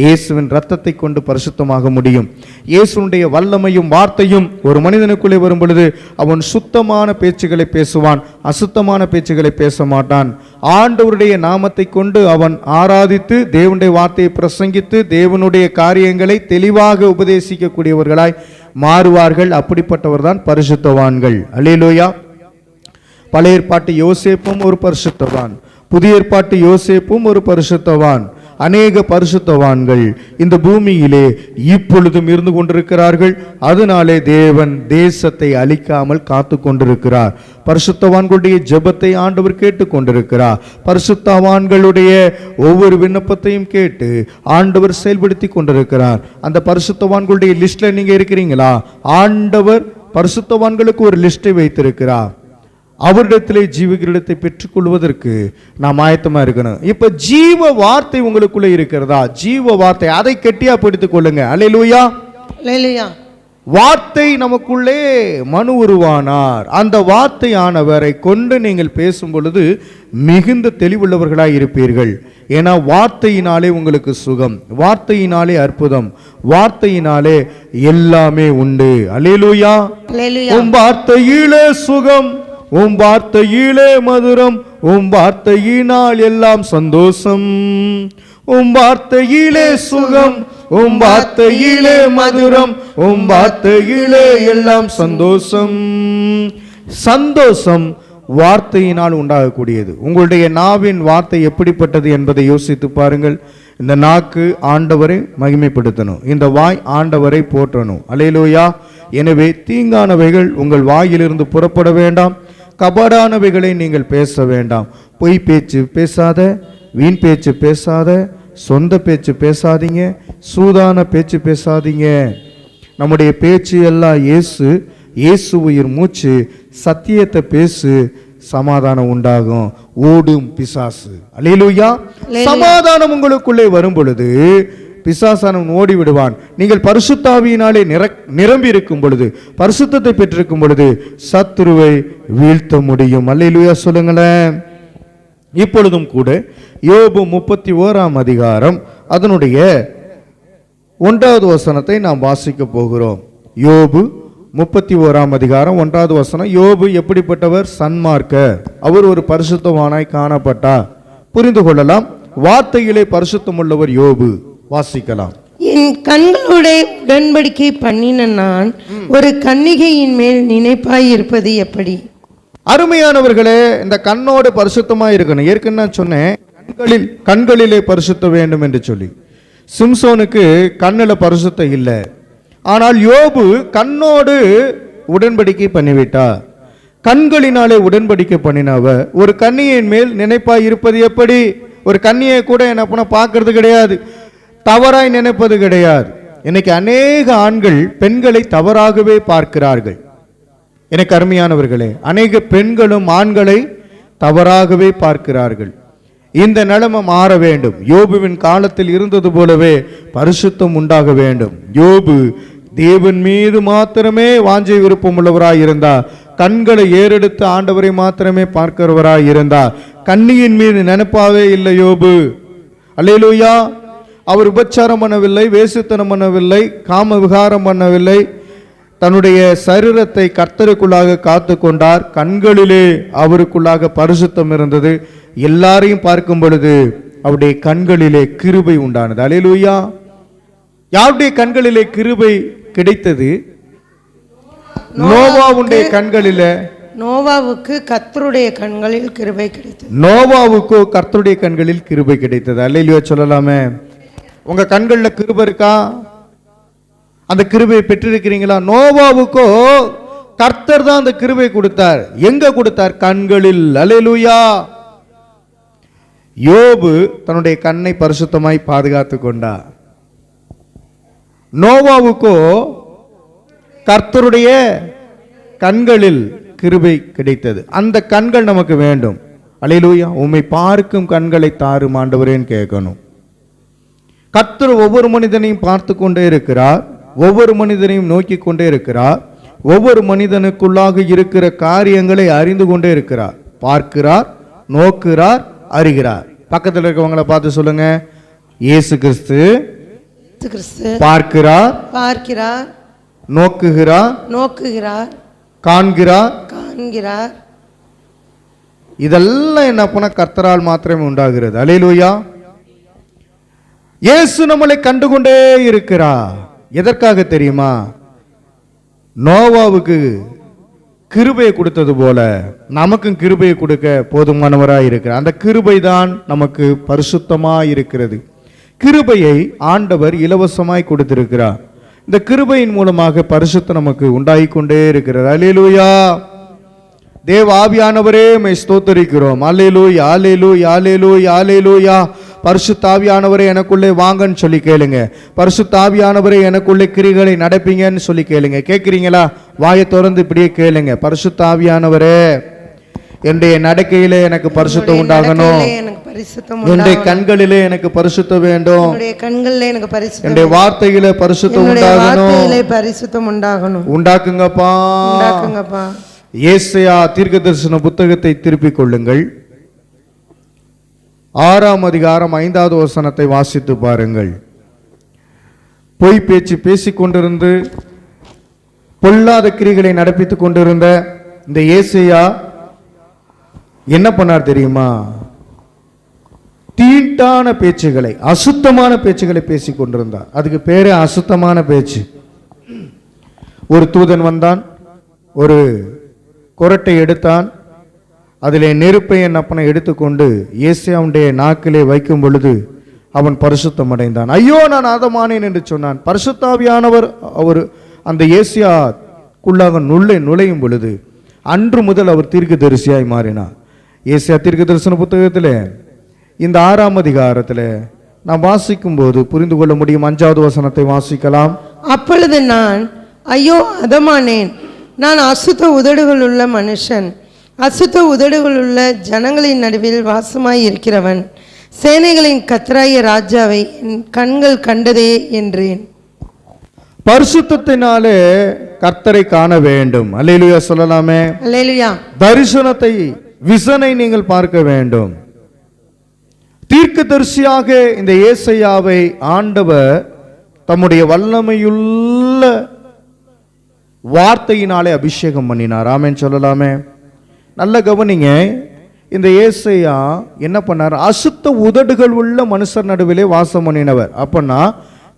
இயேசுவின் ரத்தத்தை கொண்டு பரிசுத்தமாக முடியும். இயேசுனுடைய வல்லமையும் வார்த்தையும் ஒரு மனிதனுக்குள்ளே வரும் பொழுது அவன் சுத்தமான பேச்சுகளை பேசுவான், அசுத்தமான பேச்சுகளை பேச மாட்டான். ஆண்டவருடைய நாமத்தை கொண்டு அவன் ஆராதித்து தேவனுடைய வார்த்தையை பிரசங்கித்து தேவனுடைய காரியங்களை தெளிவாக உபதேசிக்கக்கூடியவர்களாய் மாறுவார்கள். அப்படிப்பட்டவர் தான் பரிசுத்தவான்கள். அல்லேலூயா. பழைய ஏற்பாட்டு யோசேப்பும் ஒரு பரிசுத்தவான், புதிய ஏற்பாட்டு யோசேப்பும் ஒரு பரிசுத்தவான். அநேக பரிசுத்தவான்கள் இந்த பூமியிலே இப்பொழுதும் இருந்து கொண்டிருக்கிறார்கள். அதனாலே தேவன் தேசத்தை அழிக்காமல் காத்து கொண்டிருக்கிறார். பரிசுத்தவான்களுடைய ஜெபத்தை ஆண்டவர் கேட்டுக் கொண்டிருக்கிறார். பரிசுத்தவான்களுடைய ஒவ்வொரு விண்ணப்பத்தையும் கேட்டு ஆண்டவர் செயல்படுத்தி கொண்டிருக்கிறார். அந்த பரிசுத்தவான்களுடைய லிஸ்ட்ல நீங்க இருக்கிறீங்களா? ஆண்டவர் பரிசுத்தவான்களுக்கு ஒரு லிஸ்டை வைத்திருக்கிறார். அவரிடத்திலே ஜீவகிரீடத்தை பெற்றுக் கொள்வதற்கு நாம் ஆயத்தமா இருக்கணும். இப்ப ஜீவ வார்த்தை உங்களுக்குள்ள இருக்கிறதா? ஜீவ வார்த்தை, அதை கெட்டியா பிடித்துக் கொள்ளுங்க. அல்லேலூயா, அல்லேலூயா. வார்த்தை நமக்குள்ளே மனு உருவானார். அந்த வார்த்தையானவரை கொண்டு நீங்கள் பேசும் பொழுது மிகுந்த தெளிவுள்ளவர்களாய் இருப்பீர்கள். ஏன்னா வார்த்தையினாலே உங்களுக்கு சுகம், வார்த்தையினாலே அற்புதம், வார்த்தையினாலே எல்லாமே உண்டு. அல்லேலூயா. உம் வார்த்தையிலே சுகம், உம் வார்த்தையிலே மதுரம், உம் வார்த்தையினால் எல்லாம் சந்தோஷம். உம் வார்த்தையிலே சுகம், உம் வார்த்தையிலே மதுரம், உம் வார்த்தையிலே எல்லாம் சந்தோஷம். சந்தோஷம் வார்த்தையினால் உண்டாகக்கூடியது. உங்களுடைய நாவின் வார்த்தை எப்படிப்பட்டது என்பதை யோசித்து பாருங்கள். இந்த நாக்கு ஆண்டவரை மகிமைப்படுத்தணும், இந்த வாய் ஆண்டவரை போற்றணும். அல்லேலூயா. எனவே தீங்கானவைகள் உங்கள் வாயிலிருந்து புறப்பட வேண்டாம், கபடானவைகளை நீங்கள் பேச வேண்டாம். பொய் பேச்சு பேசாத, வீண் பேச்சு பேசாத, சொந்த பேச்சு பேசாதீங்க, சூதான பேச்சு பேசாதீங்க. நம்முடைய பேச்சு எல்லாம் இயேசு, இயேசு உயிர் மூச்சு, சத்தியத்தை பேசு, சமாதானம் உண்டாகும். ஓடும் பிசாசு. அல்லேலூயா. சமாதானம் உங்களுக்குள்ளே வரும் பொழுது பிசாசானவன் ஓடி விடுவான். நீங்கள் பரிசுத்தாவியினாலே நிரம்பி இருக்கும் பொழுது, பரிசுத்தத்தை பெற்றிருக்கும் பொழுது சத்துருவை வீழ்த்த முடியும். அல்லேலூயா சொல்லுங்களேன். இப்பொழுதும் கூட யோபு 31 அதிகாரம் அதனுடைய 1வது வசனத்தை நாம் வாசிக்க போகிறோம். யோபு 31 அதிகாரம் 1வது வசனம். யோபு எப்படிப்பட்டவர்? சன்மார்க்கர். அவர் ஒரு பரிசுத்தவானாய் காணப்பட்டார். புரிந்து கொள்ளலாம். வார்த்தையிலே பரிசுத்தம் உள்ளவர் யோபு. வாசிக்கலாம். என் கண்களுடைய உடன்படிக்கை பண்ணின நான் ஒரு கன்னிகையின் மேல் நினைப்பாய் இருப்பது எப்படி? அருமையானவர்களே, இந்த கண்ணோடு பரிசுத்தமா இருக்கணும். ஏற்கனவே நான் சொன்னேன், கண்களிலே பரிசுத்த வேண்டும் என்று சொல்லி. சிம்சோனுக்கு கண்ணுல பரிசுத்தம் இல்லை, ஆனால் யோபு கண்ணோடு உடன்படிக்கை பண்ணிவிட்டார். கண்களினாலே உடன்படிக்கை பண்ணினவ ஒரு கன்னியின் மேல் நினைப்பாய் இருப்பது எப்படி? ஒரு கன்னியை கூட என்ன பண்ண பார்க்கறது கிடையாது, தவறாய் நினைப்பது கிடையாது. இன்னைக்கு அநேக ஆண்கள் பெண்களை தவறாகவே பார்க்கிறார்கள். எனக்கு அருமையானவர்களே, அநேக பெண்களும் ஆண்களை தவறாகவே பார்க்கிறார்கள். இந்த நிலைமை மாற வேண்டும். யோபுவின் காலத்தில் இருந்தது போலவே பரிசுத்தம் உண்டாக வேண்டும். யோபு தேவன் மீது மாத்திரமே வாஞ்சை விருப்பம் உள்ளவராய் இருந்தார். கண்களை ஏறெடுத்து ஆண்டவரை மாத்திரமே பார்க்கிறவராய் இருந்தார். கன்னியின் மீது நினைப்பாவே இல்லை யோபு. அல்லேலூயா. அவர் உபச்சாரம் பண்ணவில்லை, வேசித்தனம் பண்ணவில்லை, காம விகாரம் பண்ணவில்லை. தன்னுடைய சரீரத்தை கர்த்தருக்குள்ளாக காத்து கொண்டார். கண்களிலே அவருக்குள்ளாக பரிசுத்தம் இருந்தது. எல்லாரையும் பார்க்கும் பொழுது அவருடைய கண்களிலே கிருபை உண்டானது. அல்லேலூயா. யாருடைய கண்களிலே கிருபை கிடைத்தது? நோவாவுடைய கண்களிலே. நோவாவுக்கு கர்த்தருடைய கண்களில் கிருபை கிடைத்தது. நோவாவுக்கு கர்த்தருடைய கண்களில் கிருபை கிடைத்தது. அல்லேலூயா சொல்லலாமே. உங்க கண்கள்ல கிருபை இருக்கா? அந்த கிருபையை பெற்றிருக்கிறீங்களா? நோவாவுக்கோ கர்த்தர் தான் அந்த கிருபை கொடுத்தார். எங்க கொடுத்தார்? கண்களில். அல்லேலூயா. யோபு தன்னுடைய கண்ணை பரிசுத்தமாய் பாதுகாத்து கொண்டார். நோவாவுக்கோ கர்த்தருடைய கண்களில் கிருபை கிடைத்தது. அந்த கண்கள் நமக்கு வேண்டும். அல்லேலூயா. உம்மை பார்க்கும் கண்களை தாரும் ஆண்டவரேன்னு கேட்கணும். கர்த்தர் ஒவ்வொரு மனிதனையும் பார்த்து கொண்டே இருக்கிறார், ஒவ்வொரு மனிதனையும் நோக்கி கொண்டே இருக்கிறார், ஒவ்வொரு மனிதனுக்குள்ளாக இருக்கிற காரியங்களை அறிந்து கொண்டே இருக்கிறார். பார்க்கிறார், நோக்குறார், அறிகிறார். பக்கத்தில் இருக்கவங்களை பார்த்து சொல்லுங்க, இயேசு கிறிஸ்து பார்க்கிறார், பார்க்கிறார், நோக்குகிறார், நோக்குகிறார், காண்கிறார், காண்கிறார். இதெல்லாம் என்ன பண்ண கர்த்தரால் மாத்திரமே உண்டாகிறது. அல்லேலூயா. இயேசு நம்மளை கண்டுகொண்டே இருக்கிறார். எதற்காக தெரியுமா? நோவாவுக்கு கிருபையை கொடுத்தது போல நமக்கும் கிருபையை கொடுக்க போதுமானவராய் இருக்கிறார். அந்த கிருபை தான் நமக்கு பரிசுத்தமாய் இருக்கிறது. கிருபையை ஆண்டவர் இலவசமாய் கொடுத்திருக்கிறார். இந்த கிருபையின் மூலமாக பரிசுத்தம் நமக்கு உண்டாகி கொண்டே இருக்கிறது. அல்லேலூயா. தேவ ஆவியானவரே உம்மை ஸ்தோத்திரிக்கிறோம். அல்லேலூயா, அல்லேலூயா, அல்லேலூயா, அல்லேலூயா. பரிசுத்த ஆவியானவரே எனக்குள்ளே வாங்கன்னு சொல்லி கேளுங்க. பரிசுத்த ஆவியானவரே எனக்குள்ளே கிரிகளை நடப்பீங்கன்னு சொல்லி கேளுங்க. கேட்குறீங்களா? வாயை திறந்து இப்படியே கேளுங்க. பரிசுத்த ஆவியானவரே என்னுடைய நடக்கையிலே எனக்கு பரிசுத்தம் உண்டாகணும். என்னுடைய கண்களிலே எனக்கு பரிசுத்தம் வேண்டும். என்னுடைய வார்த்தையிலே பரிசுத்தம் உண்டாகணும். உண்டாக்குங்கப்பா. ஏசாயா தீர்க்கதரிசன புத்தகத்தை திருப்பிக் கொள்ளுங்கள். 6ஆம் அதிகாரம் 5வது வசனத்தை வாசித்து பாருங்கள். பொய் பேச்சு பேசிக் கொண்டிருந்து பொல்லாத கிரிகளை நடப்பித்துக் கொண்டிருந்த இந்த ஏசாயா என்ன பண்ணார் தெரியுமா? தீட்டான பேச்சுகளை, அசுத்தமான பேச்சுகளை பேசிக் கொண்டிருந்தார். அதுக்கு பேரே அசுத்தமான பேச்சு. ஒரு தூதன் வந்தான், ஒரு குரட்டை எடுத்தான், அதிலே நெருப்பை என்னப்பனை எடுத்துக்கொண்டு ஏசாயாவுடைய நாக்கிலே வைக்கும் பொழுது அவன் பரிசுத்தம் அடைந்தான். ஐயோ நான் ஆதமானேன் என்று சொன்னான். பரிசுத்தாவியானவர் அவர் அந்த ஏசாயாக்குள்ளாக நுழையும் பொழுது அன்று முதல் அவர் தீர்க்கதரிசியாய் மாறினார். ஏசாயா தீர்க்க தரிசன புத்தகத்தில் இந்த 6ஆம் அதிகாரத்தில் நாம் வாசிக்கும் போது புரிந்து கொள்ள முடியும். 5வது வசனத்தை வாசிக்கலாம். அப்பொழுது நான் ஐயோ அதமானேன், நான் அசுத்த உதடுகள் உள்ள மனுஷன், அசுத்த உதடுகள் உள்ள ஜனங்களின் நடுவில் வாசமாய் இருக்கிறவன், சேனைகளின் கர்த்தராகிய ராஜாவை என் கண்கள் கண்டதே என்றேன். பரிசுத்தத்தினாலே கர்த்தரை காண வேண்டும். அல்லேலூயா சொல்லலாமே. அல்லேலூயா. தரிசனத்தை, விசனை நீங்கள் பார்க்க வேண்டும். தீர்க்கதரிசியாக இந்த ஏசாயாவை ஆண்டவர் தம்முடைய வல்லமையுள்ள வார்த்தையினாலே அபிஷேகம் பண்ணினார். ஆமென் சொல்லலாமே. நல்ல கவனிங்க. இந்த ஏசாயா என்ன பண்ணார்? அசுத்த உதடுகள் உள்ள மனுஷர் நடுவிலே வாசம் பண்ணினவர். அப்பன்னா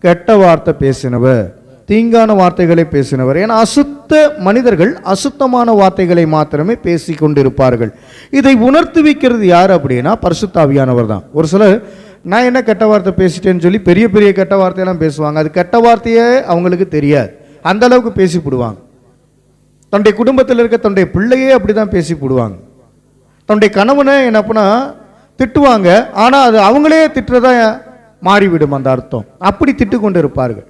கெட்ட வார்த்தை பேசினவர், தீங்கான வார்த்தைகளை பேசினவர். ஏன்னா அசுத்த மனிதர்கள் அசுத்தமான வார்த்தைகளை மாத்திரமே பேசி கொண்டிருப்பார்கள். இதை உணர்த்து வைக்கிறது யார் அப்படின்னா பரிசுத்த ஆவியானவர் தான். ஒரு சிலர் நான் என்ன கெட்ட வார்த்தை பேசிட்டேன்னு சொல்லி பெரிய பெரிய கெட்ட வார்த்தையெல்லாம் பேசுவாங்க. அது கெட்ட வார்த்தையே அவங்களுக்கு தெரியாது, அந்த அளவுக்கு பேசி போடுவாங்க. தன்னுடைய குடும்பத்தில் இருக்க தன்னுடைய பிள்ளையே அப்படி தான் பேசி போடுவாங்க. தன்னுடைய கணவனை என்னப்பனா திட்டுவாங்க, ஆனால் அது அவங்களே திட்டுறதா மாறிவிடும் அந்த அர்த்தம். அப்படி திட்டு கொண்டு இருப்பார்கள்.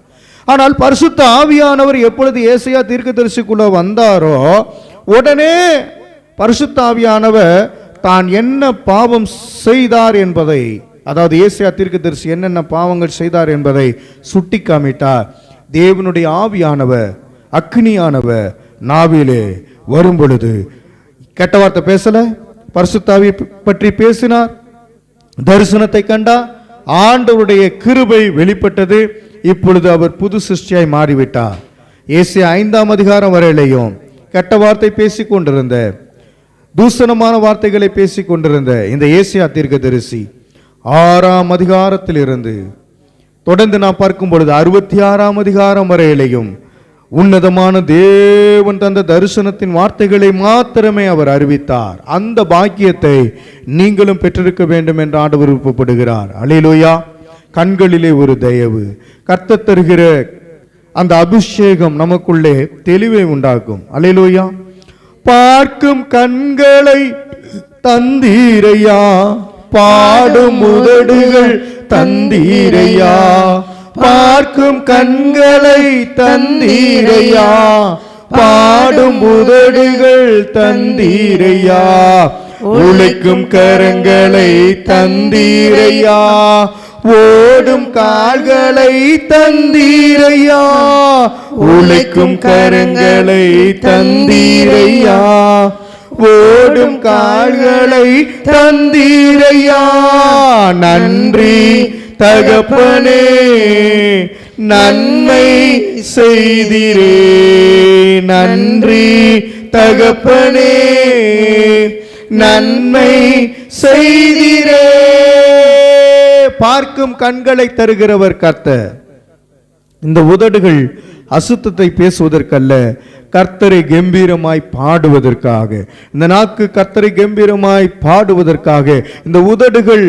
ஆனால் பரிசுத்த ஆவியானவர் எப்பொழுது ஏசாயா தீர்க்கதரிசிக்குள்ள வந்தாரோ உடனே பரிசுத்த ஆவியானவர் தான் என்ன பாவம் செய்தார் என்பதை, அதாவது ஏசாயா தீர்க்கதரிசி என்னென்ன பாவங்கள் செய்தார் என்பதை சுட்டி காமிட்டார். தேவனுடைய ஆவியானவர், அக்னியானவர் நாவிலே வரும் பொழுது கெட்ட வார்த்தை பேசல, பரிசுத்தாவி பற்றி பேசினார், தரிசனத்தை கண்டா, ஆண்டவருடைய கிருபை வெளிப்பட்டது. இப்பொழுது அவர் புது சிருஷ்டியாய் மாறிவிட்டார். ஏசாயா 5ஆம் அதிகாரம் வரையிலையும் கெட்ட வார்த்தை பேசிக் கொண்டிருந்த, தூசணமான வார்த்தைகளை பேசிக் கொண்டிருந்த இந்த ஏசாயா தீர்க்கதரிசி 6ஆம் அதிகாரத்திலிருந்து தொடர்ந்து நாம் பார்க்கும் பொழுது 66ஆம் அதிகாரம் வரையிலையும் உன்னதமான தேவன் தந்த தரிசனத்தின் வார்த்தைகளை மாத்திரமே அவர் அறிவித்தார். அந்த பாக்கியத்தை நீங்களும் பெற்றிருக்க வேண்டும் என்று ஆண்டவர் விருப்பப்படுகிறார். அல்லேலூயா. கண்களிலே ஒரு தயவு, கர்த்தர் தருகிற அந்த அபிஷேகம் நமக்குள்ளே தெளிவை உண்டாக்கும். அல்லேலூயா. பார்க்கும் கண்களை தந்தீரையா, பாடும் உதடுகள் தந்தீரையா, பார்க்கும் கண்களை தந்தீரையா, பாடும் உதடுகள் தந்தீரையா, உழைக்கும் கரங்களை தந்தீரையா, ஓடும் கால்களை தந்தீரையா, உழைக்கும் கரங்களை தந்தீரையா, ஓடும் கால்களை தந்தீரையா. நன்றி தகப்பனே, நன்மை செய்திரே, நன்றி தகப்பனே, நன்மை செய்திரே. பார்க்கும் கண்களை தருகிறவர் கர்த்தர். இந்த உதடுகள் அசுத்தத்தை பேசுவதற்கல்ல, கர்த்தரை கம்பீரமாய் பாடுவதற்காக. இந்த நாக்கு கர்த்தரை கம்பீரமாய் பாடுவதற்காக. இந்த உதடுகள்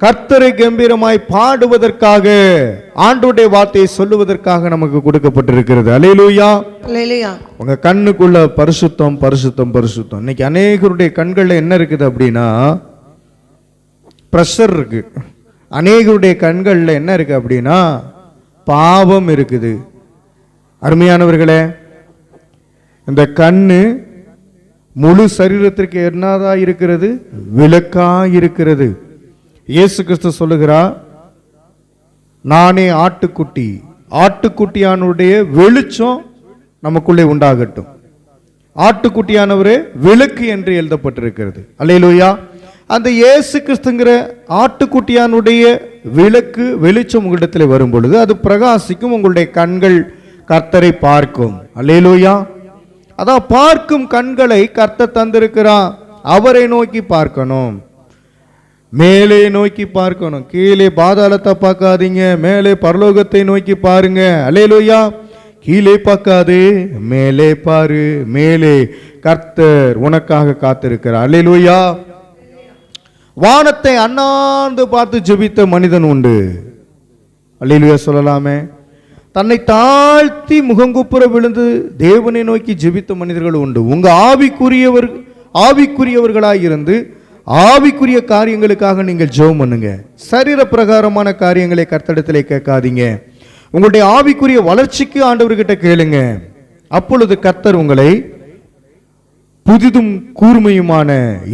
கர்த்தரை கம்பீரமாய் பாடுவதற்காக, ஆண்டவருடைய வார்த்தையை சொல்லுவதற்காக நமக்கு கொடுக்கப்பட்டிருக்கிறது. அல்லேலூயா. அல்லேலூயா. உங்க கண்ணுக்குள்ள பரிசுத்தம் பரிசுத்தம் பரிசுத்தம். இன்னைக்கு அநேகருடைய கண்கள்ல என்ன இருக்குது அப்படின்னா பிரஷர் இருக்கு. அநேகருடைய கண்கள்ல என்ன இருக்கு அப்படின்னா பாவம் இருக்குது. அருமையானவர்களே, இந்த கண்ணு முழு சரீரத்திற்கு என்னதா இருக்கிறது? விளக்கா இருக்கிறது. இயேசு கிறிஸ்து சொல்லுகிறார், நானே ஆட்டுக்குட்டி, ஆட்டுக்குட்டியானுடைய வெளிச்சம் நமக்குள்ளே உண்டாகட்டும். ஆட்டுக்குட்டியானவரே விளக்கு என்று எழுதப்பட்டிருக்கிறது. அல்லேலூயா. அந்த இயேசு கிறிஸ்துங்கிற ஆட்டுக்குட்டியானுடைய விளக்கு வெளிச்சம் உங்களிடத்தில் வரும் பொழுது அது பிரகாசிக்கும். உங்களுடைய கண்கள் கர்த்தரை பார்க்கும். அல்லேலூயா. அதான் பார்க்கும் கண்களை கர்த்தர் தந்திருக்கிறார். அவரை நோக்கி பார்க்கணும், மேலே நோக்கி பார்க்கணும். கீழே பாதாளத்தை பார்க்காதீங்க, மேலே பரலோகத்தை நோக்கி பாருங்க. அல்லேலூயா. கீழே பார்க்காதே, மேலே பாரு. மேலே கர்த்தர் உனக்காக காத்திருக்கிறார். அல்லேலூயா. வானத்தை அண்ணாந்து பார்த்து ஜெபித்த மனிதன் உண்டு. அல்லேலூயா சொல்லலாமே. தன்னை தாழ்த்தி முகங்குப்புற விழுந்து தேவனை நோக்கி ஜெபித்த மனிதர்கள் உண்டு. உங்க ஆவிக்குரியவர்களாய் இருந்து ஆவிக்குரிய காரியங்களுக்காக நீங்கள் ஜெபம் பண்ணுங்க. சரீர பிரகாரமான காரியங்களை கர்த்தரிடத்திலே கேட்காதீங்க. உங்களுடைய ஆவிக்குரிய வளர்ச்சிக்கு ஆண்டவர்கிட்ட கேளுங்க. அப்பொழுது கர்த்தர் உங்களை புதிதும் கூர்மையுமான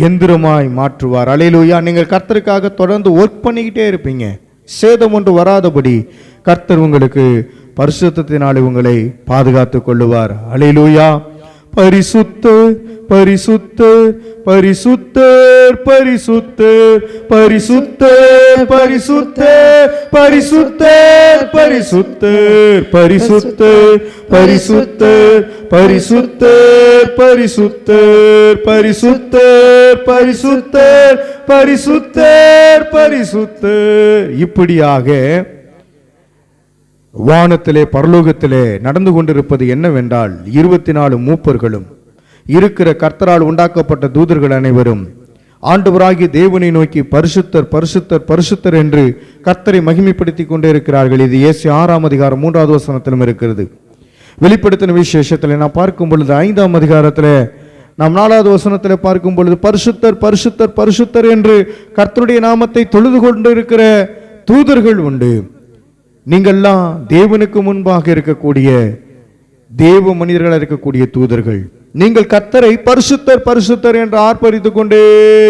எந்திரமாய் மாற்றுவார். அல்லேலூயா. நீங்கள் கர்த்தருக்காக தொடர்ந்து ஒர்க் பண்ணிக்கிட்டே இருப்பீங்க. சேதம் ஒன்று வராதபடி கர்த்தர் உங்களுக்கு பரிசுத்தத்தினாலே உங்களை பாதுகாத்துக் கொள்ளுவார். அல்லேலூயா. பரிசுத்தர் பரிசுத்தர் பரிசுத்தர் பரிசுத்தர் பரிசுத்தர் பரிசுத்தர் பரிசுத்தர் பரிசுத்தர் பரிசுத்தர் பரிசுத்தர் பரிசுத்தர் பரிசுத்தர் பரிசுத்தர் பரிசுத்தர் பரிசுத்தர் பரிசுத்தர். இப்படியாக வானத்திலே பரலோகத்திலே நடந்து கொண்டிருப்பது என்னவென்றால் 24 மூப்பர்களும் இருக்கிற கர்த்தரால் உண்டாக்கப்பட்ட தூதர்கள் அனைவரும் ஆண்டவராகிய தேவனை நோக்கி பரிசுத்தர் பரிசுத்தர் பரிசுத்தர் என்று கர்த்தரை மகிமைப்படுத்தி கொண்டே இருக்கிறார்கள். இது ஏசாயா 6ஆம் அதிகாரம் 3வது வசனத்திலும் இருக்கிறது. வெளிப்படுத்தின விசேஷத்தில் நாம் பார்க்கும் பொழுது 5ஆம் அதிகாரத்தில் நாம் 4வது வசனத்தில் பார்க்கும் பொழுது பரிசுத்தர் பரிசுத்தர் பரிசுத்தர் என்று கர்த்தருடைய நாமத்தை தொழுது கொண்டிருக்கிற தூதர்கள் உண்டு. நீங்கள்லாம் தேவனுக்கு முன்பாக இருக்கக்கூடிய தேவ மனிதர்களாக இருக்கக்கூடிய தூதர்கள். நீங்கள் கர்த்தரை பரிசுத்தர் பரிசுத்தர் என்று ஆர்ப்பரித்துக் கொண்டே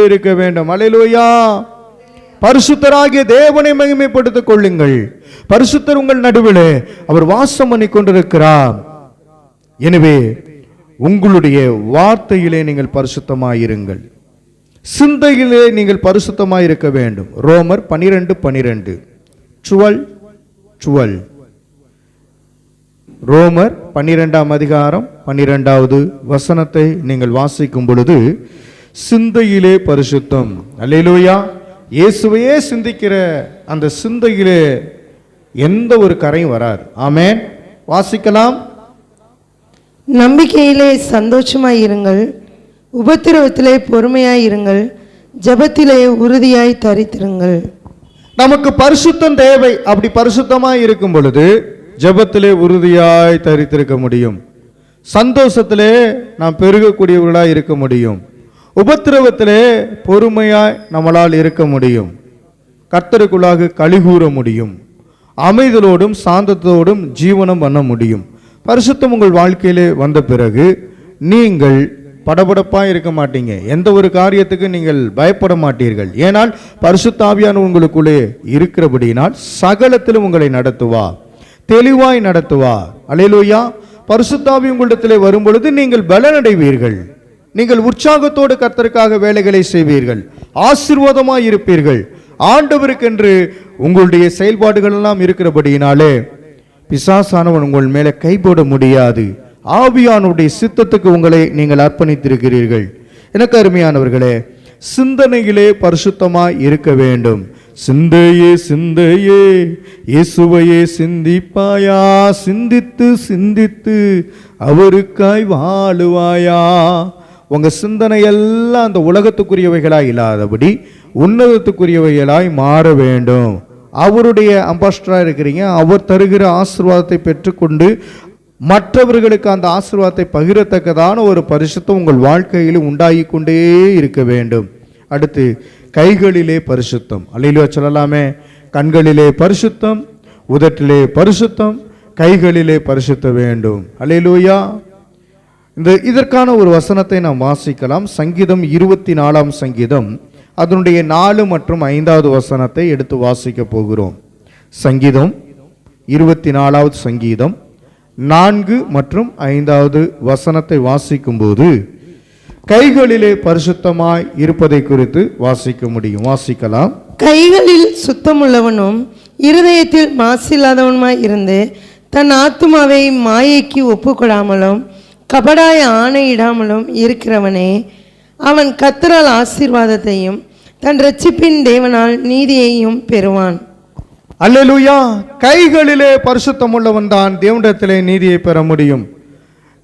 இருக்க வேண்டும். அல்லேலூயா. பரிசுத்தராகிய தேவனை மகிமைப்படுத்திக் கொள்ளுங்கள். பரிசுத்தர் உங்கள் நடுவில் அவர் வாசம் பண்ணி கொண்டிருக்கிறார். எனவே உங்களுடைய வார்த்தையிலே நீங்கள் பரிசுத்தமாயிருங்கள், சிந்தையிலே நீங்கள் பரிசுத்தமாயிருக்க வேண்டும். ரோமர் 12:12 12 ரோமர் 12ஆம் அதிகாரம் 12வது வசனத்தை நீங்கள் வாசிக்கும் பொழுது சிந்தையிலே பரிசுத்தம். அல்லேலூயா. இயேசுவையே சிந்திக்கிற அந்த சிந்தையிலே எந்த ஒரு கரையும் வராது. ஆமென். வாசிக்கலாம். நம்பிக்கையிலே சந்தோஷமாய் இருங்கள், உபத்திரவத்திலே பொறுமையாய் இருங்கள், ஜெபத்திலே உறுதியாய் தரித்திருங்கள். நமக்கு பரிசுத்தம் தேவை. அப்படி பரிசுத்தமாய் இருக்கும் பொழுது ஜெபத்திலே உறுதியாய் தரித்திருக்க முடியும். சந்தோஷத்திலே நாம் பெருகக்கூடியவர்களாய் இருக்க முடியும். உபத்திரவத்திலே பொறுமையாய் நம்மளால் இருக்க முடியும். கர்த்தருக்குள்ளாக கலிகூற முடியும். அமைதலோடும் சாந்தத்தோடும் ஜீவனம் பண்ண முடியும். பரிசுத்தம் உங்கள் வாழ்க்கையிலே வந்த பிறகு நீங்கள் படபடப்பா இருக்க மாட்டீங்க. எந்த ஒரு காரியத்துக்கு நீங்கள் பயப்பட மாட்டீர்கள். ஏனால் பரிசுத்த ஆவியானவர் உங்களுக்குள்ளே இருக்கிறபடியினால் சகலத்திலும் உங்களை நடத்துவா, தெளிவாய் நடத்துவா. அல்லேலூயா. பரிசுத்த ஆவி உங்களிடத்திலே வரும் பொழுது நீங்கள் பலனடைவீர்கள். நீங்கள் உற்சாகத்தோடு கர்த்தருக்காக வேலைகளை செய்வீர்கள், ஆசீர்வாதமாய் இருப்பீர்கள். ஆண்டவருக்கென்று உங்களுடைய செயல்பாடுகள் எல்லாம் இருக்கிறபடியினாலே பிசாசானவன் உங்கள் மேலே கை போட முடியாது. ஆவியானுடைய சித்தத்துக்கு உங்களை நீங்கள் அர்ப்பணித்திருக்கிறீர்கள். எனக்கு அருமையானவர்களே, சிந்தனையிலே பரிசுத்தமாய் இருக்க வேண்டும். சிந்தையே சிந்தையே இயேசுவையே சிந்திப்பாயா, சிந்தித்து சிந்தித்து அவருக்காய் வாழுவாயா. உங்க சிந்தனை எல்லாம் அந்த உலகத்துக்குரியவைகளா இல்லாதபடி உன்னதத்துக்குரியவைகளாய் மாற வேண்டும். அவருடைய அம்பாஸ்டராக இருக்கிறீங்க. அவர் தருகிற ஆசீர்வாதத்தை பெற்றுக்கொண்டு மற்றவர்களுக்கு அந்த ஆசீர்வாதத்தை பகிரத்தக்கதான ஒரு பரிசுத்தம் உங்கள் வாழ்க்கையில் உண்டாகி கொண்டே இருக்க வேண்டும். அடுத்து கைகளிலே பரிசுத்தம். அல்லேலூயா சொல்லலாமே. கண்களிலே பரிசுத்தம், உதட்டிலே பரிசுத்தம், கைகளிலே பரிசுத்த வேண்டும். அல்லேலூயா. இதற்கான ஒரு வசனத்தை நாம் வாசிக்கலாம். சங்கீதம் 24 சங்கீதம் அதனுடைய 4 மற்றும் 5வது வசனத்தை எடுத்து வாசிக்க போகிறோம். சங்கீதம் 24வது சங்கீதம் 4 மற்றும் 5வது வசனத்தை வாசிக்கும் போது கைகளிலே பரிசுத்தமாய் இருப்பதை குறித்து வாசிக்க முடியும். வாசிக்கலாம். கைகளில் சுத்தமுள்ளவனும் இருதயத்தில் மாசில்லாதவனுமாய் இருந்து தன் ஆத்துமாவை மாயைக்கு ஒப்புக்கொடாமலும் கபடாய ஆணையிடாமலும் இருக்கிறவனே, அவன் கர்த்தரால் ஆசீர்வாதத்தையும் தன் இரட்சிப்பின் தேவனால் நீதியையும் பெறுவான். அல்லேலூயா. கைகளிலே பரிசுத்தம் உள்ளவன் தான் தேவனிடத்திலே நீதியை பெற முடியும்.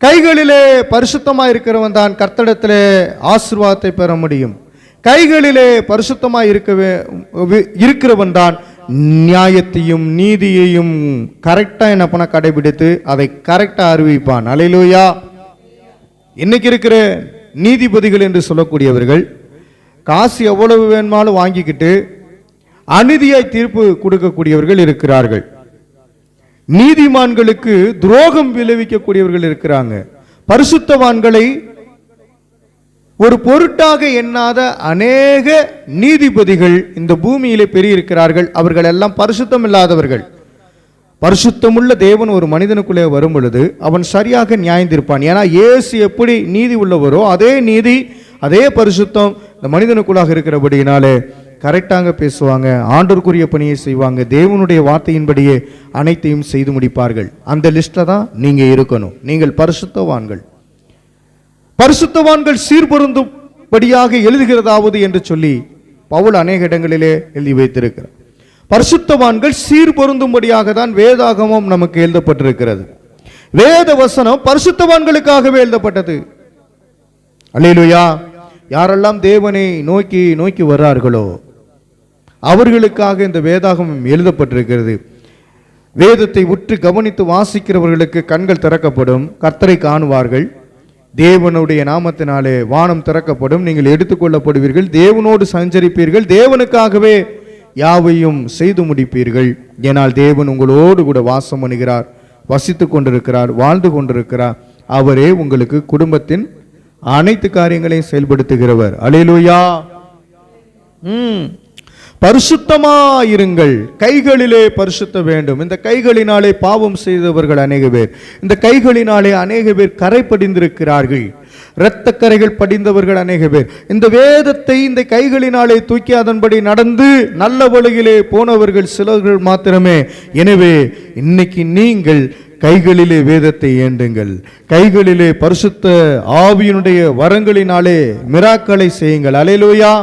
கைகளிலே பரிசுத்தமாய் இருக்கிறவன் தான் கர்த்தரிடத்திலே ஆசீர்வாதத்தை பெற முடியும். கைகளிலே பரிசுத்தமாய் இருக்கிறவன் தான் நியாயத்தையும் நீதியையும் கரெக்டா என்ன பண்ண கடைபிடித்து அதை கரெக்டா அறிவிப்பான். அல்லேலூயா. இன்னைக்கு இருக்கிற நீதிபதிகள் என்று சொல்லக்கூடியவர்கள் காசு எவ்வளவு வேணுமாலும் வாங்கிக்கிட்டு அநீதியாய் தீர்ப்பு கொடுக்கக்கூடியவர்கள் இருக்கிறார்கள். நீதிமான்களுக்கு துரோகம் விளைவிக்கக்கூடியவர்கள் இருக்கிறாங்க. பரிசுத்தவான்களை ஒரு பொருட்டாக எண்ணாத அநேக நீதிபதிகள் இந்த பூமியிலே பெருகியிருக்கிறார்கள். அவர்கள் எல்லாம் பரிசுத்தம் இல்லாதவர்கள். பரிசுத்தமுள்ள தேவன் ஒரு மனிதனுக்குள்ளே வரும் பொழுது அவன் சரியாக நியாயந்திருப்பான். ஏன்னா இயேசு எப்படி நீதி உள்ளவரோ அதே நீதி அதே பரிசுத்தம் இந்த மனிதனுக்குள்ளாக இருக்கிறபடியினாலே கரெக்டாக பேசுவாங்க, ஆண்டவருக்குரிய பணியை செய்வாங்க, தேவனுடைய வார்த்தையின்படியே அனைத்தையும் செய்து முடிப்பார்கள். அந்த லிஸ்ட்ல தான் நீங்க இருக்கணும். நீங்கள் பரிசுத்தவான்கள். பரிசுத்தவான்கள் சீர்பொருந்தும்படியாக எழுதுகிறதாவது என்று சொல்லி பவுல் அநேக இடங்களிலே எழுதி வைத்திருக்கிறார். பரிசுத்தவான்கள் சீர்பொருந்தும்படியாக தான் வேதாகமம் நமக்கு எழுதப்பட்டிருக்கிறது. வேத வசனம் பரிசுத்தவான்களுக்காகவே எழுதப்பட்டது. அல்லேலூயா. யாரெல்லாம் தேவனை நோக்கி நோக்கி வர்றார்களோ அவர்களுக்காக இந்த வேதாகமம் எழுதப்பட்டிருக்கிறது. வேதத்தை உற்று கவனித்து வாசிக்கிறவர்களுக்கு கண்கள் திறக்கப்படும், கர்த்தரை காணுவார்கள். தேவனுடைய நாமத்தினாலே வானம் திறக்கப்படும், நீங்கள் எடுத்துக்கொள்ளப்படுவீர்கள், தேவனோடு சஞ்சரிப்பீர்கள், தேவனுக்காகவே யாவையும் செய்து முடிப்பீர்கள். ஏனால் தேவன் உங்களோடு கூட வாசம் பண்ணுகிறார், வசித்து கொண்டிருக்கிறார், வாழ்ந்து கொண்டிருக்கிறார். அவரே உங்களுக்கு குடும்பத்தின் அனைத்து காரியங்களையும் செயல்படுத்துகிறவர். அல்லேலூயா. பரிசுத்தமாயிருங்கள். கைகளிலே பரிசுத்த வேண்டும். இந்த கைகளினாலே பாவம் செய்தவர்கள் அநேக பேர். இந்த கைகளினாலே அநேக பேர் கரை படிந்திருக்கிறார்கள். இரத்த கரைகள் படிந்தவர்கள் அநேக பேர். இந்த வேதத்தை இந்த கைகளினாலே தூக்கி அதன்படி நடந்து நல்ல வழியிலே போனவர்கள் சிலர்கள் மாத்திரமே. எனவே இன்னைக்கு நீங்கள் கைகளிலே வேதத்தை ஏண்டுங்கள். கைகளிலே பரிசுத்த ஆவியினுடைய வரங்களினாலே மிராக்களை செய்யுங்கள். அல்லேலூயா.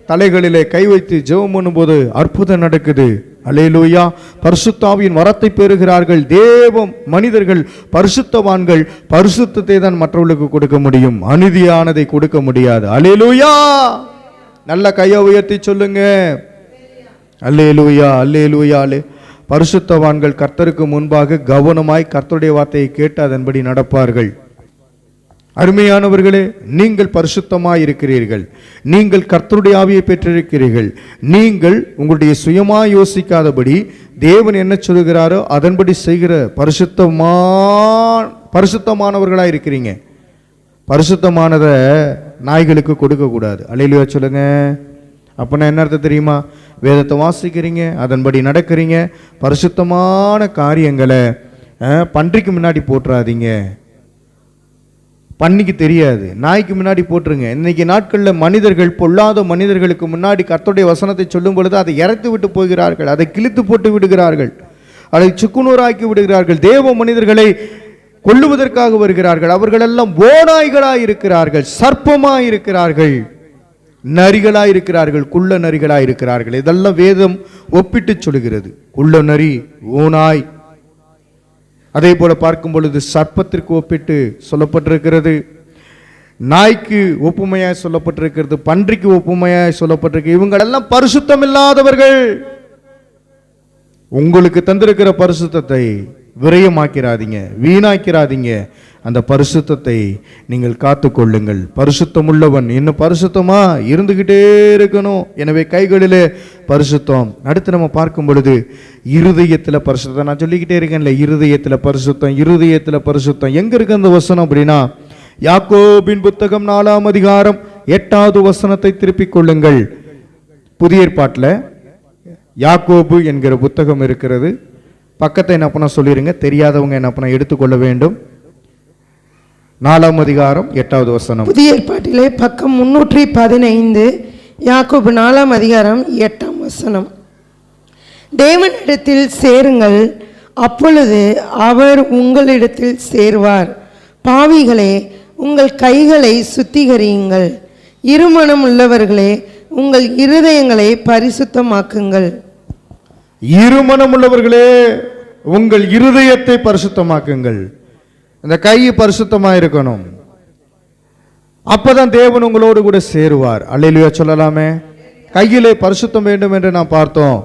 தலைகளிலே கை வைத்து ஜெபம் பண்ணும்போது அற்புதம் நடக்குது. அல்லேலூயா. பரிசுத்த ஆவியின் வரத்தை பெறுகிறார்கள். தேவ மனிதர்கள் பரிசுத்தவான்கள் பரிசுத்தத்தை தான் மற்றவர்களுக்கு கொடுக்க முடியும், அநீதியானதை கொடுக்க முடியாது. அல்லேலூயா. நல்ல கையை உயர்த்தி சொல்லுங்க. அல்லேலூயா. அல்லேலூயா. பரிசுத்தவான்கள் கர்த்தருக்கு முன்பாக கவனமாய் கர்த்தருடைய வார்த்தையை கேட்டு அதன்படி நடப்பார்கள். அருமையானவர்களே, நீங்கள் பரிசுத்தமாய் இருக்கிறீர்கள். நீங்கள் கர்த்தருடைய ஆவியை பெற்றிருக்கிறீர்கள். நீங்கள் உங்களுடைய யோசிக்காதபடி தேவன் என்ன சொல்கிறாரோ அதன்படி செய்கிற பரிசுத்தமானவர்களாக இருக்கிறீங்க. பரிசுத்தமானதை நாய்களுக்கு கொடுக்க கூடாது. அல்லேலூயா சொல்லுங்க. அப்படின்னா என்ன அர்த்தம் தெரியுமா? வேதத்தை வாசிக்கிறீங்க, அதன்படி நடக்கிறீங்க, பரிசுத்தமான காரியங்களை பன்றிக்கு முன்னாடி போட்டுறாதீங்க. பன்னிக்கு தெரியாது, நாய்க்கு முன்னாடி போட்டுருங்க. இன்னைக்கு நாட்களில் மனிதர்கள் பொல்லாத மனிதர்களுக்கு முன்னாடி கர்த்தருடைய வசனத்தை சொல்லும் பொழுது அதை இறத்து விட்டு போகிறார்கள், அதை கிழித்து போட்டு விடுகிறார்கள், அதை சுக்குநூறாக்கி விடுகிறார்கள். தேவ மனிதர்களை கொல்லுவதற்காக வருகிறார்கள். அவர்கள் எல்லாம் ஓநாய்களாய் இருக்கிறார்கள், சர்ப்பமாய் இருக்கிறார்கள், நரிகளாய் இருக்கிறார்கள், குள்ள நரிகளாய் இருக்கிறார்கள். இதெல்லாம் வேதம் ஒப்பிட்டு சொல்கிறது. குள்ள நரி, ஓநாய். அதே போல பார்க்கும் பொழுது சர்ப்பத்திற்கு ஒப்பிட்டு சொல்லப்பட்டிருக்கிறது. நாய்க்கு ஒப்புமையாய் சொல்லப்பட்டிருக்கிறது, பன்றிக்கு ஒப்புமையாய் சொல்லப்பட்டிருக்கு. இவங்களெல்லாம் பரிசுத்தம் இல்லாதவர்கள். உங்களுக்கு தந்திருக்கிற பரிசுத்தத்தை விரயமாக்கிறாதீங்க, வீணாக்கிறாதீங்க. அந்த பரிசுத்தத்தை நீங்கள் காத்துக்கொள்ளுங்கள். பரிசுத்தம் உள்ளவன் இன்னும் பரிசுத்தமா இருந்துகிட்டே இருக்கணும். எனவே கைகளிலே பரிசுத்தம். அடுத்து நம்ம பார்க்கும் பொழுது இருதயத்துல பரிசுத்தம். நான் சொல்லிக்கிட்டே இருக்கேன்ல, இருதயத்துல பரிசுத்தம், இருதயத்துல பரிசுத்தம். எங்க இருக்கு அந்த வசனம் அப்படின்னா, யாக்கோபின் புத்தகம் 4ஆம் அதிகாரம் 8வது வசனத்தை திருப்பிக் கொள்ளுங்கள். புதிய ஏற்பாட்டில் யாக்கோபு என்கிற புத்தகம் இருக்கிறது. பக்கத்தை என்ன பண்ண சொல்லிருங்க, தெரியாதவங்க என்ன பண்ண எடுத்துக்கொள்ள வேண்டும். 4ஆம் அதிகாரம் 8வது வசனம். புதிய ஏற்பாட்டிலே பக்கம் 315, யாக்கோபு 4ஆம் அதிகாரம் 8ஆம் வசனம். தேவனிடத்தில் சேருங்கள், அப்பொழுது அவர் உங்களிடத்தில் சேருவார். பாவிகளே, உங்கள் கைகளை சுத்திகரியுங்கள். இருமனம் உள்ளவர்களே, உங்கள் இருதயங்களை பரிசுத்தமாக்குங்கள். இருமனம் உள்ளவர்களே, உங்கள் இருதயத்தை பரிசுத்தமாக்குங்கள். இந்த கை பரிசுத்தமா இருக்கணும். அப்பதான் தேவன் உங்களோடு கூட சேருவார். அல்லேலூயா சொல்லலாமே. கையிலே பரிசுத்தம் வேண்டும் என்று நாம் பார்த்தோம்.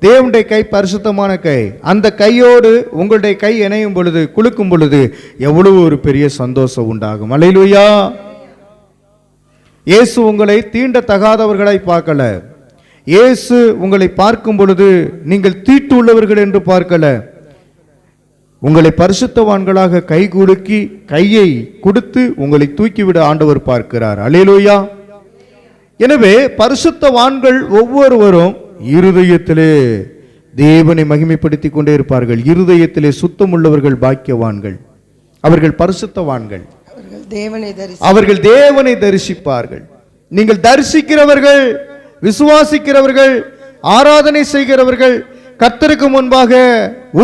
தேவனுடைய கை பரிசுத்தமான கை. அந்த கையோடு உங்களுடைய கை இணையும் பொழுது, குலுக்கும் பொழுது எவ்வளவு ஒரு பெரிய சந்தோஷம் உண்டாகும். அல்லேலூயா. இயேசு உங்களை தீண்டத்தகாதவர்களாய் பார்க்கல. இயேசு உங்களை பார்க்கும் பொழுது நீங்கள் தீட்டு உள்ளவர்கள் என்று பார்க்கல. உங்களை பரிசுத்தவான்களாக கை குலுக்கி கையை கொடுத்து உங்களை தூக்கிவிட ஆண்டவர் பார்க்கிறார். அல்லேலூயா. எனவே பரிசுத்தவான்கள் ஒவ்வொருவரும் இருதயத்திலே தேவனை மகிமைப்படுத்தி கொண்டே இருப்பார்கள். இருதயத்திலே சுத்தம் உள்ளவர்கள் பாக்கியவான்கள், அவர்கள் பரிசுத்தவான்கள். அவர்கள் தேவனை தரிசிப்பார்கள். நீங்கள் தரிசிக்கிறவர்கள், விசுவாசிக்கிறவர்கள், ஆராதனை செய்கிறவர்கள், கர்த்தருக்கு முன்பாக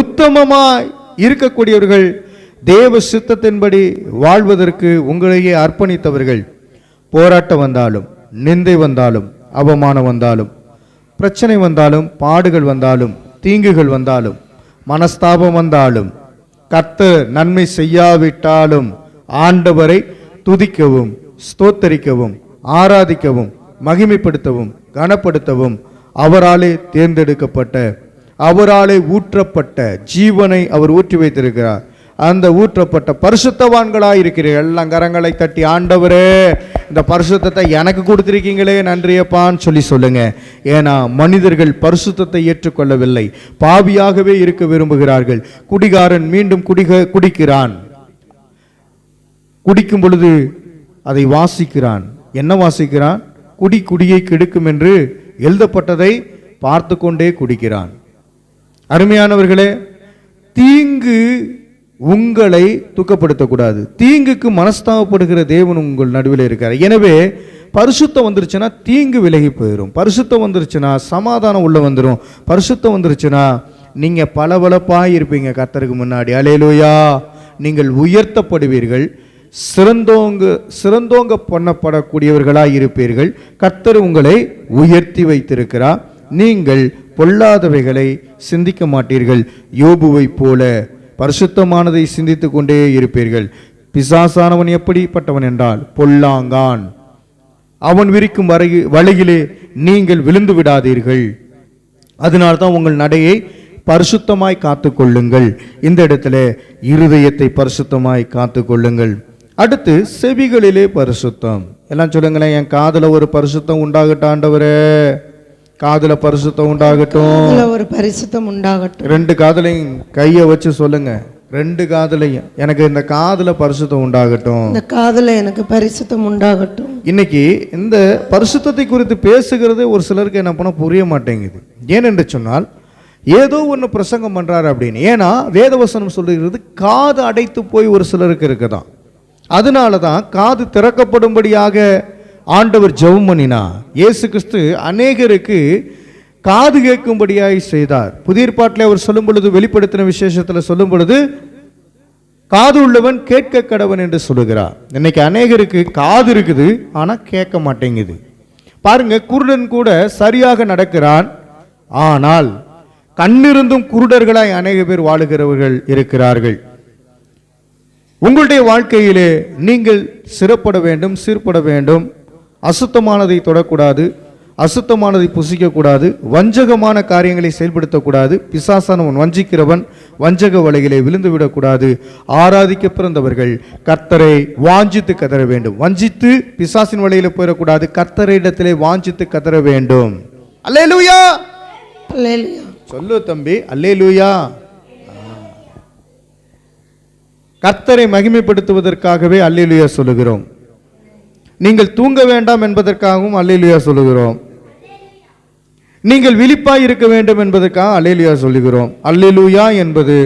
உத்தமமாய் இருக்கக்கூடியவர்கள், தேவ சித்தத்தின்படி வாழ்வதற்கு உங்களையே அர்ப்பணித்தவர்கள். போராட்டம் வந்தாலும், நிந்தை வந்தாலும், அவமானம் வந்தாலும், பிரச்சனை வந்தாலும், பாடுகள் வந்தாலும், தீங்குகள் வந்தாலும், மனஸ்தாபம் வந்தாலும், கர்த்தர் நன்மை செய்யாவிட்டாலும் ஆண்டவரை துதிக்கவும், ஸ்தோத்தரிக்கவும், ஆராதிக்கவும், மகிமைப்படுத்தவும், கனப்படுத்தவும், அவராலே தேர்ந்தெடுக்கப்பட்ட, அவராலே ஊற்றப்பட்ட ஜீவனை அவர் ஊற்றி வைத்திருக்கிறார். அந்த ஊற்றப்பட்ட பரிசுத்தவான்களாய் இருக்கிறீர்கள். எல்லாம் கரங்களை தட்டி, ஆண்டவரே இந்த பரிசுத்தத்தை எனக்கு கொடுத்திருக்கீங்களே நன்றியப்பான்னு சொல்லி சொல்லுங்க. ஏன்னா மனிதர்கள் பரிசுத்தத்தை ஏற்றுக்கொள்ளவில்லை, பாவியாகவே இருக்க விரும்புகிறார்கள். குடிகாரன் மீண்டும் குடிக்கிறான். குடிக்கும் பொழுது அதை வாசிக்கிறான். என்ன வாசிக்கிறான்? குடியை கெடுக்கும் என்று எழுதப்பட்டதை பார்த்து கொண்டே குடிக்கிறான். அருமையானவர்களே, தீங்கு உங்களை துக்கப்படுத்தக்கூடாது. தீங்குக்கு மனஸ்தாபப்படுகிற தேவன் உங்கள் நடுவில் இருக்கார். எனவே பரிசுத்தம் வந்துருச்சுன்னா தீங்கு விலகி போயிடும். பரிசுத்தம் வந்துருச்சுன்னா சமாதானம் உள்ள வந்துடும். பரிசுத்தம் வந்துருச்சுன்னா நீங்க பளபளப்பாய் இருப்பீங்க கர்த்தருக்கு முன்னாடி. அல்லேலூயா. நீங்கள் உயர்த்தப்படுவீர்கள், சிறந்தோங்க பண்ணப்படக்கூடியவர்களாய் இருப்பீர்கள். கர்த்தர் உங்களை உயர்த்தி வைத்திருக்கிறார். நீங்கள் பொல்லாதவைகளை சிந்திக்க மாட்டீர்கள். யோபுவை போல பரிசுத்தமானதை சிந்தித்துக் கொண்டே இருப்பீர்கள். பிசாசானவன் எப்படிப்பட்டவன் என்றால் பொல்லாங்கான். அவன் விரிக்கும் வலையிலே நீங்கள் விழுந்து விடாதீர்கள். அதனால்தான் உங்கள் நடையை பரிசுத்தமாய் காத்துக்கொள்ளுங்கள். இந்த இடத்துல இருதயத்தை பரிசுத்தமாய் காத்துக்கொள்ளுங்கள். அடுத்து செவிகளிலே பரிசுத்தம். எல்லாம் சொல்லுங்களேன், என் காதுல ஒரு பரிசுத்தம் உண்டாகட்டும் ஆண்டவரே. காதுல பரிசுத்தம் உண்டாகட்டும், ஒரு பரிசுத்தம் உண்டாகட்டும். 2 காதுலையும் கையை வச்சு சொல்லுங்க, 2 காதுலையும் எனக்கு இந்த காதுல பரிசுத்தம் உண்டாகட்டும், இந்த காதுல எனக்கு பரிசுத்தம் உண்டாகட்டும். இன்னைக்கு இந்த பரிசுத்தத்தை குறித்து பேசுகிறது ஒரு சிலருக்கு என்ன பண்ண புரிய மாட்டேங்குது. ஏனென்று சொன்னால் ஏதோ ஒன்று பிரசங்கம் பண்றாரு அப்படின்னு. ஏன்னா வேதவசனம் சொல்லுகிறது காது அடைத்து போய் ஒரு சிலருக்கு இருக்குதான். அதனால தான் காது திறக்கப்படும்படியாக ஆண்டவர் ஜெபம் பண்ணினா. இயேசு கிறிஸ்து அநேகருக்கு காது கேட்கும்படியாய் செய்தார். புதிய ஏற்பாட்டில் அவர் சொல்லும் பொழுது, வெளிப்படுத்தின விசேஷத்தில் சொல்லும் பொழுது, காது உள்ளவன் கேட்க கடவன் என்று சொல்லுகிறார். இன்னைக்கு அநேகருக்கு காது இருக்குது, ஆனால் கேட்க மாட்டேங்குது. பாருங்க, குருடன் கூட சரியாக நடக்கிறான், ஆனால் கண்ணிருந்தும் குருடர்களாய் அநேக பேர் வாழுகிறவர்கள் இருக்கிறார்கள். உங்களுடைய வாழ்க்கையிலே நீங்கள் சிறப்பட வேண்டும், சீர்பட வேண்டும். அசுத்தமானதை தொடக்கூடாது, அசுத்தமானதை புசிக்கக்கூடாது, வஞ்சகமான காரியங்களை செயல்படுத்தக்கூடாது. பிசாசானவன் வஞ்சிக்கிறவன் வஞ்சக வலையிலே விழுந்து விடக்கூடாது. ஆராதிக்க பிறந்தவர்கள் கர்த்தரை வாஞ்சித்து கதற வேண்டும். வஞ்சித்து பிசாசின் வலையில போயிடக்கூடாது. கர்த்தரிடத்திலே வாஞ்சித்து கதற வேண்டும். அல்லேலூயா, அல்லேலூயா. சொல்லு தம்பி, அல்லேலூயா. கர்த்தரை மகிமைப்படுத்துவதற்காகவே அல்லேலூயா சொல்லுகிறோம். நீங்கள் தூங்க வேண்டாம் என்பதற்காகவும் அல்லேலூயா சொல்லுகிறோம். நீங்கள் விழிப்பாய் இருக்க வேண்டும் என்பதற்காக அல்லேலூயா சொல்லுகிறோம். அல்லேலூயா என்பது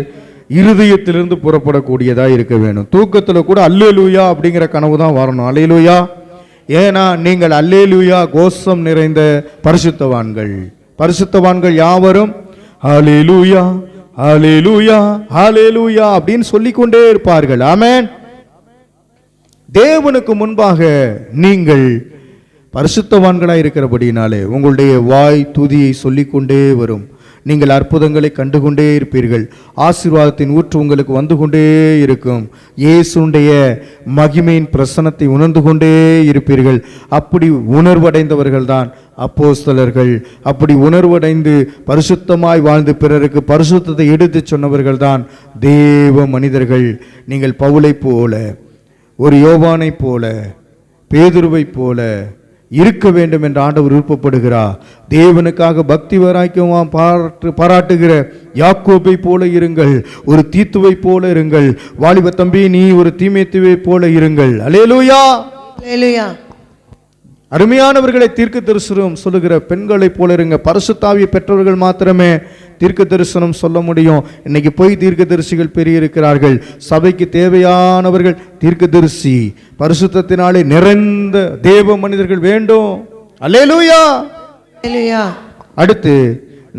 இருதயத்திலிருந்து புறப்படக்கூடியதா இருக்க வேண்டும். தூக்கத்தில் கூட அல்லேலூயா அப்படிங்கிற கனவு தான் வரணும். அல்லேலூயா. ஏன்னா நீங்கள் அல்லேலூயா கோஷம் நிறைந்த பரிசுத்தவான்கள். பரிசுத்தவான்கள் யாவரும் அல்லேலூயா அல்லேலூயா அல்லேலூயா அப்படின்னு சொல்லிக்கொண்டே இருப்பார்கள். ஆமென். தேவனுக்கு முன்பாக நீங்கள் பரிசுத்தவான்களாய் இருக்கிறபடினாலே உங்களுடைய வாய் துதியை சொல்லிக்கொண்டே வரும். நீங்கள் அற்புதங்களை கண்டுகொண்டே இருப்பீர்கள். ஆசீர்வாதத்தின் ஊற்று உங்களுக்கு வந்து கொண்டே இருக்கும். இயேசுடைய மகிமையின் பிரசன்னத்தை உணர்ந்து கொண்டே இருப்பீர்கள். அப்படி உணர்வடைந்தவர்கள் தான் அப்போஸ்தலர்கள். அப்படி உணர்வடைந்து பரிசுத்தமாய் வாழ்ந்து பிறருக்கு பரிசுத்தத்தை எடுத்து சொன்னவர்கள் தான் தேவ மனிதர்கள். நீங்கள் பவுலை போல, ஒரு யோவானை போல, பேதுருவை போல இருக்க வேண்டும் என்று ஆண்டவர் விருப்பப்படுகிறார். தேவனுக்காக பக்தி வராய்க்கும் பாராட்டுகிற யாக்கோபை போல இருங்கள். ஒரு தீத்துவை போல இருங்கள். வாலிப தம்பி, நீ ஒரு தீமேத்துவை போல இருங்கள். அல்லேலூயா, அல்லேலூயா. அருமையானவர்களை தீர்க்க தரிசனம் சொல்லுகிற பெண்களை போல இருங்க. பரிசுத்தாவியை பெற்றவர்கள் மாத்திரமே தீர்க்க தரிசனம் சொல்ல முடியும். இன்னைக்கு போய் தீர்க்க தரிசிகள் பெரிய இருக்கிறார்கள். சபைக்கு தேவையானவர்கள் தீர்க்க தரிசி, பரிசுத்தத்தினாலே நிறைந்த தேவ மனிதர்கள் வேண்டும். அல்லேலூயா, அல்லேலூயா. அடுத்து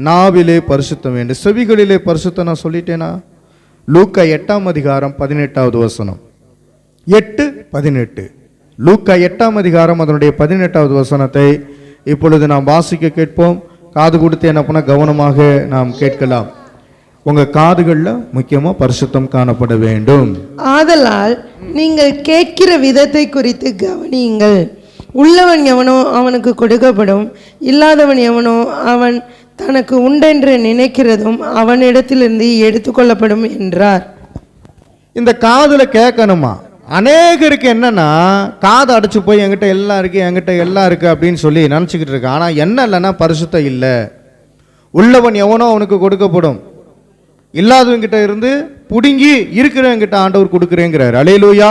நாவிலே பரிசுத்தம் வேண்டும், செவிகளிலே பரிசுத்தம். நான் சொல்லிட்டேனா? லூக்கா 8ஆம் அதிகாரம் 18வது வசனம். 8:18. லூக்கா 8ஆம் அதிகாரம் அதனுடைய 18வது வசனத்தை இப்பொழுது நாம் வாசிக்க கேட்போம். காது கொடுத்து என்ன பண்ண கவனமாக நாம் கேட்கலாம். உங்க காதுகள்ல முக்கியமா பரிசுத்தம் காணப்பட வேண்டும். ஆதலால் நீங்கள் கேட்கிற விதத்தை குறித்து கவனியுங்கள். உள்ளவன் எவனோ அவனுக்கு கொடுக்கப்படும், இல்லாதவன் எவனோ அவன் தனக்கு உண்டென்று நினைக்கிறதும் அவனிடத்திலிருந்து எடுத்துக்கொள்ளப்படும் என்றார். இந்த காதுல கேட்கணுமா? அநேகருக்கு என்னன்னா, காதை அடைச்சு போய் என்கிட்ட எல்லாம் இருக்கு, என்கிட்ட எல்லாம் இருக்கு அப்படின்னு சொல்லி நினச்சிக்கிட்டு இருக்கு. ஆனால் என்ன இல்லைன்னா பரிசுத்தம் இல்லை. உள்ளவன் எவனோ அவனுக்கு கொடுக்கப்படும், இல்லாதவங்கிட்ட இருந்து புடுங்கி இருக்கிறவங்கிட்ட ஆண்டவர் கொடுக்குறேங்கிறார். அல்லேலூயா.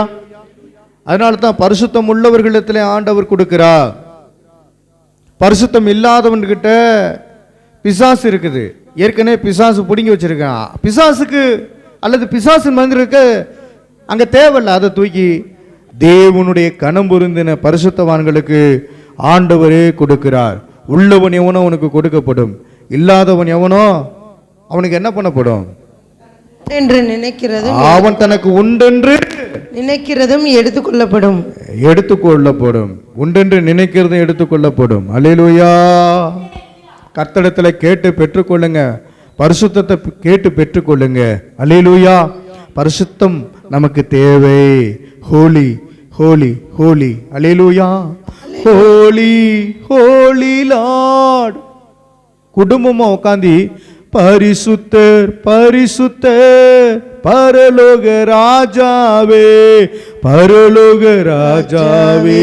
அதனால தான் பரிசுத்தம் உள்ளவர்களிடத்துல ஆண்டவர் கொடுக்கிறார். பரிசுத்தம் இல்லாதவன்கிட்ட பிசாசு இருக்குது. ஏற்கனவே பிசாசு பிடுங்கி வச்சிருக்கான். பிசாசுக்கு அல்லது பிசாசு மந்திருக்கு அங்க தேவையில்ல. அதை தூக்கி தேவனுடைய கனம் பொருந்தின பரிசுத்தவான்களுக்கு ஆண்டவரே கொடுக்கிறார். உள்ளவன் எவனோ அவனுக்கு கொடுக்கப்படும், இல்லாதவன் எவனோ அவனுக்கு என்ன பண்ணப்படும் என்று நினைக்கிறதும் அவன் தனக்கு உண்டென்று நினைக்கிறதும் எடுத்துக்கொள்ளப்படும். எடுத்துக்கொள்ளப்படும். உண்டென்று நினைக்கிறதும் எடுத்துக்கொள்ளப்படும். அல்லேலூயா. கர்த்தரிடத்துல கேட்டு பெற்றுக்கொள்ளுங்க. பரிசுத்தத்தை கேட்டு பெற்றுக்கொள்ளுங்க. அல்லேலூயா. பரிசுத்தம் நமக்கு தேவை. ஹோலி ஹோலி ஹோலி. அல்லேலூயா. ஹோலி ஹோலி லார்ட். குடும்பமா உட்காந்து பரிசுத்தர் பரிசுத்தர் பரலோக ராஜாவே பரலோக ராஜாவே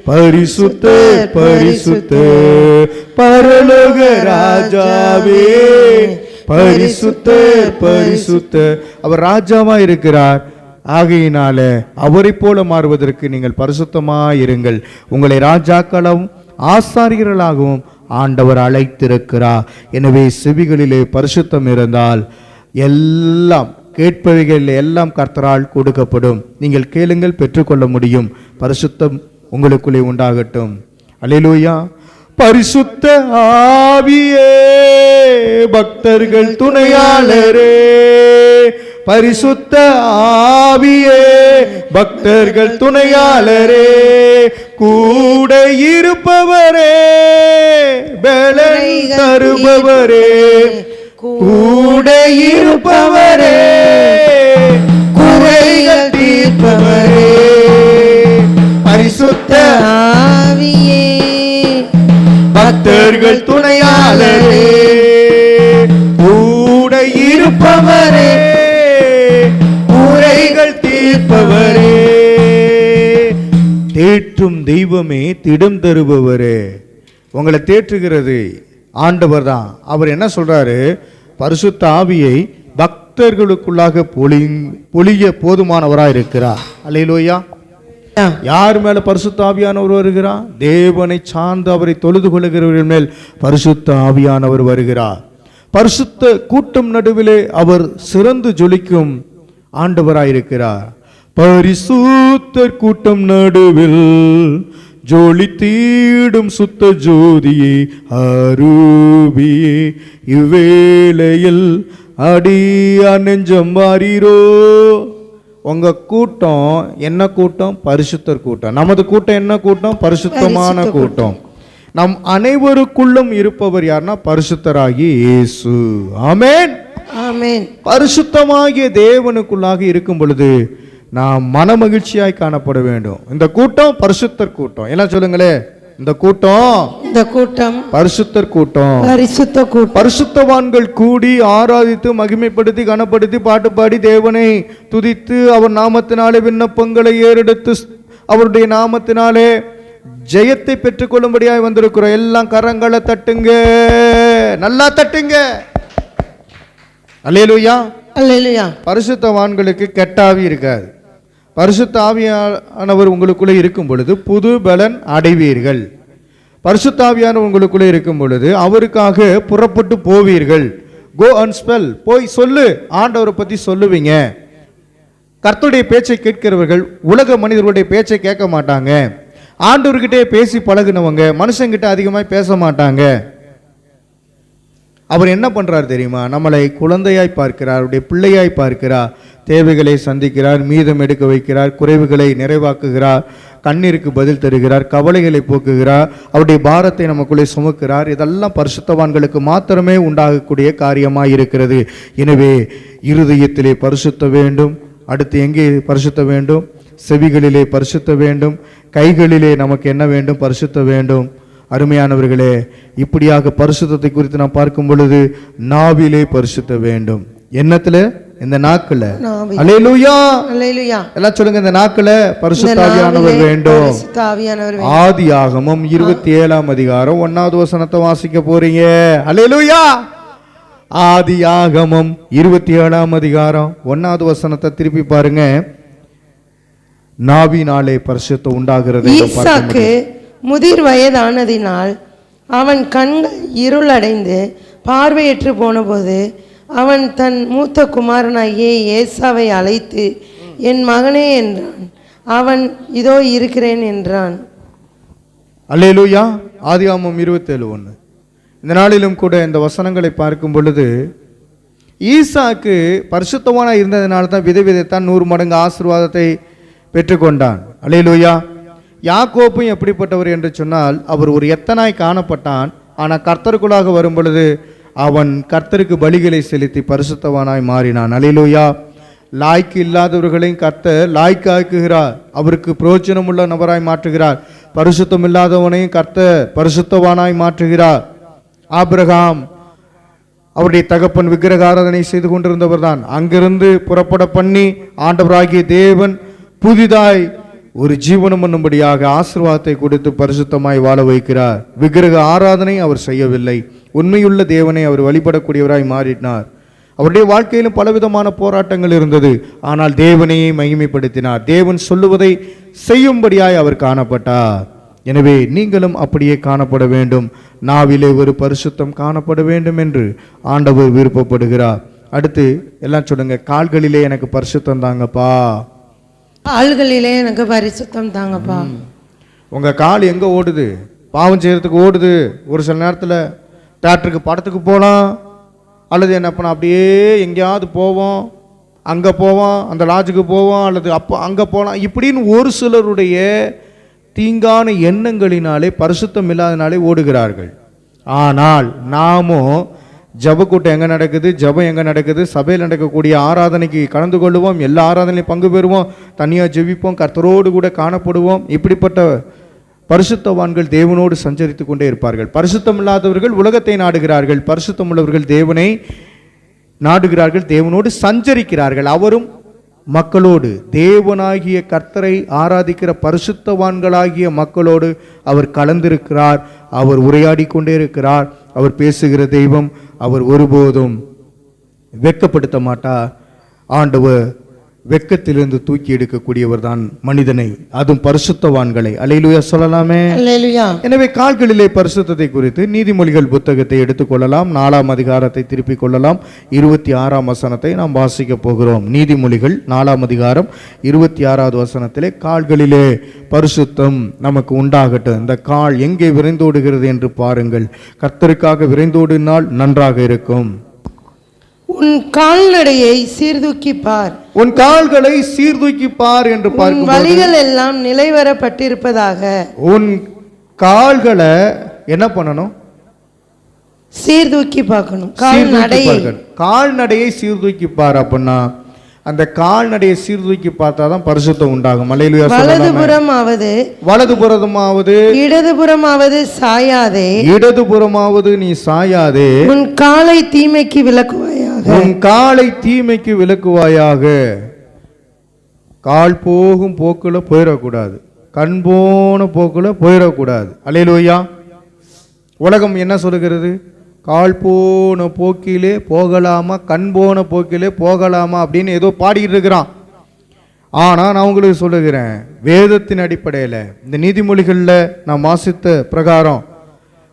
பரிசுத்தர் பரிசுத்தர் பரலோக ராஜாவே பரிசுத்தர் பரிசுத்தர். அவர் ராஜாவா இருக்கிறார். ஆகையினால அவரை போல மாறுவதற்கு நீங்கள் பரிசுத்தமாய் இருங்கள். உங்களை ராஜாக்களும் ஆசாரியர்களாகவும் ஆண்டவர் அழைத்திருக்கிறார். எனவே செவிகளிலே பரிசுத்தம் இருந்தால் எல்லாம் கேட்பவைகள் எல்லாம் கர்த்தரால் கொடுக்கப்படும். நீங்கள் கேளுங்கள், பெற்றுக்கொள்ள முடியும். பரிசுத்தம் உங்களுக்குள்ளே உண்டாகட்டும். அல்லேலூயா. பரிசுத்த ஆவியே பக்தர்கள் துணையாளரே, பரிசுத்த ஆவியே பக்தர்கள் துணையாளரே, கூட இருப்பவரே பலன் தருபவரே, கூட இருப்பவரே குறைகள் பக்தர்கள் துணையாளரே, கூட இருப்பவரே, உரைகள் தீர்ப்பவரே, தேற்றும் தெய்வமே, திடம் தருபவரே. உங்களை தேற்றுகிறது ஆண்டவர் தான். அவர் என்ன சொல்றாரு? பரிசுத்த ஆவியை பக்தர்களுக்குள்ளாக பொழிய போதுமானவராய் இருக்கிறார். அல்லேலூயா. யார் மேல பரிசுத்த ஆவியானவர் வருகிறார்? தேவனை சார்ந்து அவரை தொழுது கொள்ளுகிறவர்கள் மேல் பரிசுத்த ஆவியானவர் வருகிறார். பரிசுத்த கூட்டம் நடுவிலே அவர் சிறந்து ஜொலிக்கும் ஆண்டவராயிருக்கிறார். பரிசுத்தர் கூட்டம் நடுவில் ஜோலி தீடும் சுத்த ஜோதியே, அரூபியே, இவ்வேளையில் அடியா நெஞ்சம் வாரீரோ. உங்க கூட்டம் என்ன கூட்டம்? பரிசுத்தர் கூட்டம். நமது கூட்டம் என்ன கூட்டம்? பரிசுத்தமான கூட்டம். நம் அனைவருக்குள்ளும் இருப்பவர் யாருன்னா பரிசுத்தராகிய இயேசு. ஆமென், ஆமென். பரிசுத்தமாகிய தேவனுக்குள்ளாக இருக்கும் பொழுது நாம் மனமகிழ்ச்சியாய் காணப்பட வேண்டும். இந்த கூட்டம் பரிசுத்தர் கூட்டம். என்ன சொல்லுங்களே? இந்த கூட்டம் பரிசுத்தர் கூட்டம். பரிசுத்த கூட்டம். பரிசுத்தவான்கள் கூடி ஆராதித்து மகிமைப்படுத்தி கனப்படுத்தி பாட்டு பாடி தேவனை துதித்து அவர் நாமத்தினாலே விண்ணப்பங்களை ஏறெடுத்து அவருடைய நாமத்தினாலே ஜெயத்தை பெற்றுக்கொள்ளும்படியாய் வந்திருக்கிறோம். எல்லாம் கரங்களை தட்டுங்க, நல்லா தட்டுங்க. அல்லேலூயா, அல்லேலூயா. பரிசுத்தவான்களுக்கு கெட்டாவி இருக்காது. பரிசுத்த ஆவியானவர் உங்களுக்குள்ளே இருக்கும் பொழுது புது பலன் அடைவீர்கள். பரிசுத்த ஆவியானவர் உங்களுக்குள்ளே இருக்கும் பொழுது அவருக்காக புறப்பட்டு போவீர்கள். கோ அண்ட் ஸ்பெல், போய் சொல்லு, ஆண்டவரை பத்தி சொல்லுவீங்க. கர்த்தருடைய பேச்சை கேட்கிறவர்கள் உலக மனிதர்களுடைய பேச்சை கேட்க மாட்டாங்க. ஆண்டவர்கிட்டே பேசி பழகுனவங்க மனுஷங்கிட்ட அதிகமாக பேச மாட்டாங்க. அவர் என்ன பண்றார் தெரியுமா? நம்மளை குழந்தையாய் பார்க்கிறார், அவருடைய பிள்ளையாய் பார்க்கிறார். தேவைகளை சந்திக்கிறார், மீதம் எடுக்க வைக்கிறார், குறைவுகளை நிறைவாக்குகிறார், கண்ணீருக்கு பதில் தருகிறார், கவலைகளை போக்குகிறார், அவருடைய பாரத்தை நமக்குள்ளே சுமக்கிறார். இதெல்லாம் பரிசுத்தவான்களுக்கு மாத்திரமே உண்டாகக்கூடிய காரியமாய் இருக்கிறது. எனவே இருதயத்திலே பரிசுத்த வேண்டும். அடுத்து எங்கே பரிசுத்த வேண்டும்? செவிகளிலே பரிசுத்த வேண்டும். கைகளிலே நமக்கு என்ன வேண்டும்? பரிசுத்த வேண்டும். அருமையானவர்களே, இப்படியாக பரிசுத்தத்தை குறித்து நாம் பார்க்கும் பொழுது நாவிலே பரிசுத்த வேண்டும். எண்ணத்துல? இந்த நாக்குல. அல்லேலூயா, அல்லேலூயா. எல்லாம் சொல்லுங்க, இந்த நாக்குல பரிசுத்த ஆவியானவர் வேண்டும். ஆதியாகமம் 27ஆம் அதிகாரம் 1வது வசனத்தை வாசிக்க போறீங்க. அல்லேலூயா. ஆதியாகமம் 27ஆம் அதிகாரம் 1வது வசனத்தை திருப்பி பாருங்க. நாவினாலே பரிசுத்தம் உண்டாகிறது. ஈசாக்கு முதிர் வயதானதினால் அவன் கண்கள் இருளடைந்து பார்வையற்று போனபோது அவன் தன் மூத்த குமாரனாகிய ஏசாவை அழைத்து, என் மகனே என்றான். அவன், இதோ இருக்கிறேன் என்றான். அல்லேலூயா. ஆதியாகமம் 27:1. இந்த நாளிலும் கூட இந்த வசனங்களை பார்க்கும் பொழுது ஈசாக்கு பரிசுத்தவானா இருந்ததுனால தான் விதைத்தான் 100 மடங்கு ஆசீர்வாதத்தை பெற்றுக்கொண்டான். அல்லேலூயா. யாக்கோப்பும் எப்படிப்பட்டவர் என்று சொன்னால், அவர் ஒரு எத்தனாய் காணப்பட்டான். ஆனால் கர்த்தருக்குள்ளாக வரும் பொழுது அவன் கர்த்தருக்கு பலிகளை செலுத்தி பரிசுத்தவானாய் மாறினான். அல்லேலூயா. லாய்க்கு இல்லாதவர்களையும் கர்த்தர் லாய்க்காக்குகிறார், அவருக்கு பிரயோஜனம் உள்ள நபராய் மாற்றுகிறார். பரிசுத்தம் இல்லாதவனையும் கர்த்தர் பரிசுத்தவானாய் மாற்றுகிறார். ஆபிரகாம் அவருடைய தகப்பன் விக்கிரக ஆராதனை செய்து கொண்டிருந்தவர் தான். அங்கிருந்து புறப்பட பண்ணி ஆண்டவராகிய தேவன் புதிதாய் ஒரு ஜீவனம் பண்ணும்படியாக ஆசீர்வாதத்தை கொடுத்து பரிசுத்தமாய் வாழ வைக்கிறார். விக்கிரக ஆராதனை அவர் செய்யவில்லை. உண்மையுள்ள தேவனை அவர் வழிபடக்கூடியவராய் மாறினார். அவருடைய வாழ்க்கையிலும் பலவிதமான போராட்டங்கள் இருந்தது. ஆனால் தேவனையே மகிமைப்படுத்தினார். தேவன் சொல்லுவதை செய்யும்படியாய் அவர் காணப்பட்டார். எனவே நீங்களும் அப்படியே காணப்பட வேண்டும். நாவிலே ஒரு பரிசுத்தம் காணப்பட வேண்டும் என்று ஆண்டவர் விருப்பப்படுகிறார். அடுத்து எல்லாம் சொல்லுங்க, கால்களிலே எனக்கு பரிசுத்தம் தாங்கப்பா. கால்களிலே எனக்கு பரிசுத்தம் தாங்கப்பா. உங்க கால் எங்க ஓடுது? பாவம் செய்யறதுக்கு ஓடுது. ஒரு சில நேரத்தில் தியேட்டருக்கு படத்துக்கு போகலாம், அல்லது என்ன பண்ண அப்படியே எங்கேயாவது போவோம், அங்கே போவோம், அந்த லாட்ஜுக்கு போவோம், அல்லது அப்போ அங்கே போகலாம். இப்படின்னு ஒரு சிலருடைய தீங்கான எண்ணங்களினாலே பரிசுத்தம் இல்லாதனாலே ஓடுகிறார்கள். ஆனால் நாமும் ஜபக்கூட்டம் எங்கே நடக்குது, ஜபம் எங்கே நடக்குது, சபையில் நடக்கக்கூடிய ஆராதனைக்கு கலந்து கொள்ளுவோம், எல்லா ஆராதனையும் பங்கு பெறுவோம், தனியாக ஜெபிப்போம், கர்த்தரோடு கூட காணப்படுவோம். இப்படிப்பட்ட பரிசுத்தவான்கள் தேவனோடு சஞ்சரித்துக் கொண்டே இருப்பார்கள். பரிசுத்தம் இல்லாதவர்கள் உலகத்தை நாடுகிறார்கள். பரிசுத்தம் உள்ளவர்கள் தேவனை நாடுகிறார்கள், தேவனோடு சஞ்சரிக்கிறார்கள். அவரும் மக்களோடு, தேவனாகிய கர்த்தரை ஆராதிக்கிற பரிசுத்தவான்களாகிய மக்களோடு அவர் கலந்திருக்கிறார். அவர் உரையாடி கொண்டே இருக்கிறார். அவர் பேசுகிற தெய்வம். அவர் ஒருபோதும் வெட்கப்படுத்த மாட்டார். ஆண்டவர் வெட்கத்திலிருந்து தூக்கி எடுக்கக்கூடியவர் தான் மனிதனை, அதுவும் பரிசுத்தவான்களை. அல்லேலூயா சொல்லலாமே. அல்லேலூயா. எனவே கால்களிலே பரிசுத்தத்தை குறித்து நீதிமொழிகள் புத்தகத்தை எடுத்துக்கொள்ளலாம். 4ஆம் அதிகாரத்தை திருப்பிக் கொள்ளலாம். 26ஆம் வசனத்தை நாம் வாசிக்க போகிறோம். நீதிமொழிகள் 4ஆம் அதிகாரம் 26வது வசனத்திலே, கால்களிலே பரிசுத்தம் நமக்கு உண்டாகட்டும். இந்த கால் எங்கே விரைந்தோடுகிறது என்று பாருங்கள். கர்த்தருக்காக விரைந்தோடினால் நன்றாக இருக்கும். உன் கால்நடையை சீர்தூக்கி பார், உன் கால்களை சீர்தூக்கி பார் என்று பார்க்கும் வழிகள் எல்லாம் நிலைவரப்பட்டிருப்பதாக. உன் கால்களை என்ன பண்ணணும்? சீர்தூக்கி பார்க்கணும். கால்நடையை சீர்தூக்கி பார். அப்படின்னா அந்த கால்நடையை சீர்தூக்கி பார்த்தாதான் பரிசுத்தம் உண்டாகும். அல்லேலூயா. வலதுபுறமாவது வலதுபுறமாவது இடதுபுறமாவது சாயாதே, இடதுபுறமாவது நீ சாயாதே. உன் காலை தீமைக்கு விலக்குவாயாக, உன் காலை தீமைக்கு விலக்குவாயாக. கால் போகும் போக்குல போயிடக்கூடாது, கண் போன போக்குல போயிடக்கூடாது. அல்லேலூயா. உலகம் என்ன சொல்லுகிறது? கால் போன போக்கிலே போகலாமா, கண் போன போக்கிலே போகலாமா அப்படின்னு ஏதோ பாடிட்டு இருக்கிறான். ஆனால் நான் உங்களுக்கு சொல்லுகிறேன், வேதத்தின் அடிப்படையில் இந்த நீதிமொழிகளில் நான் வாசித்த பிரகாரம்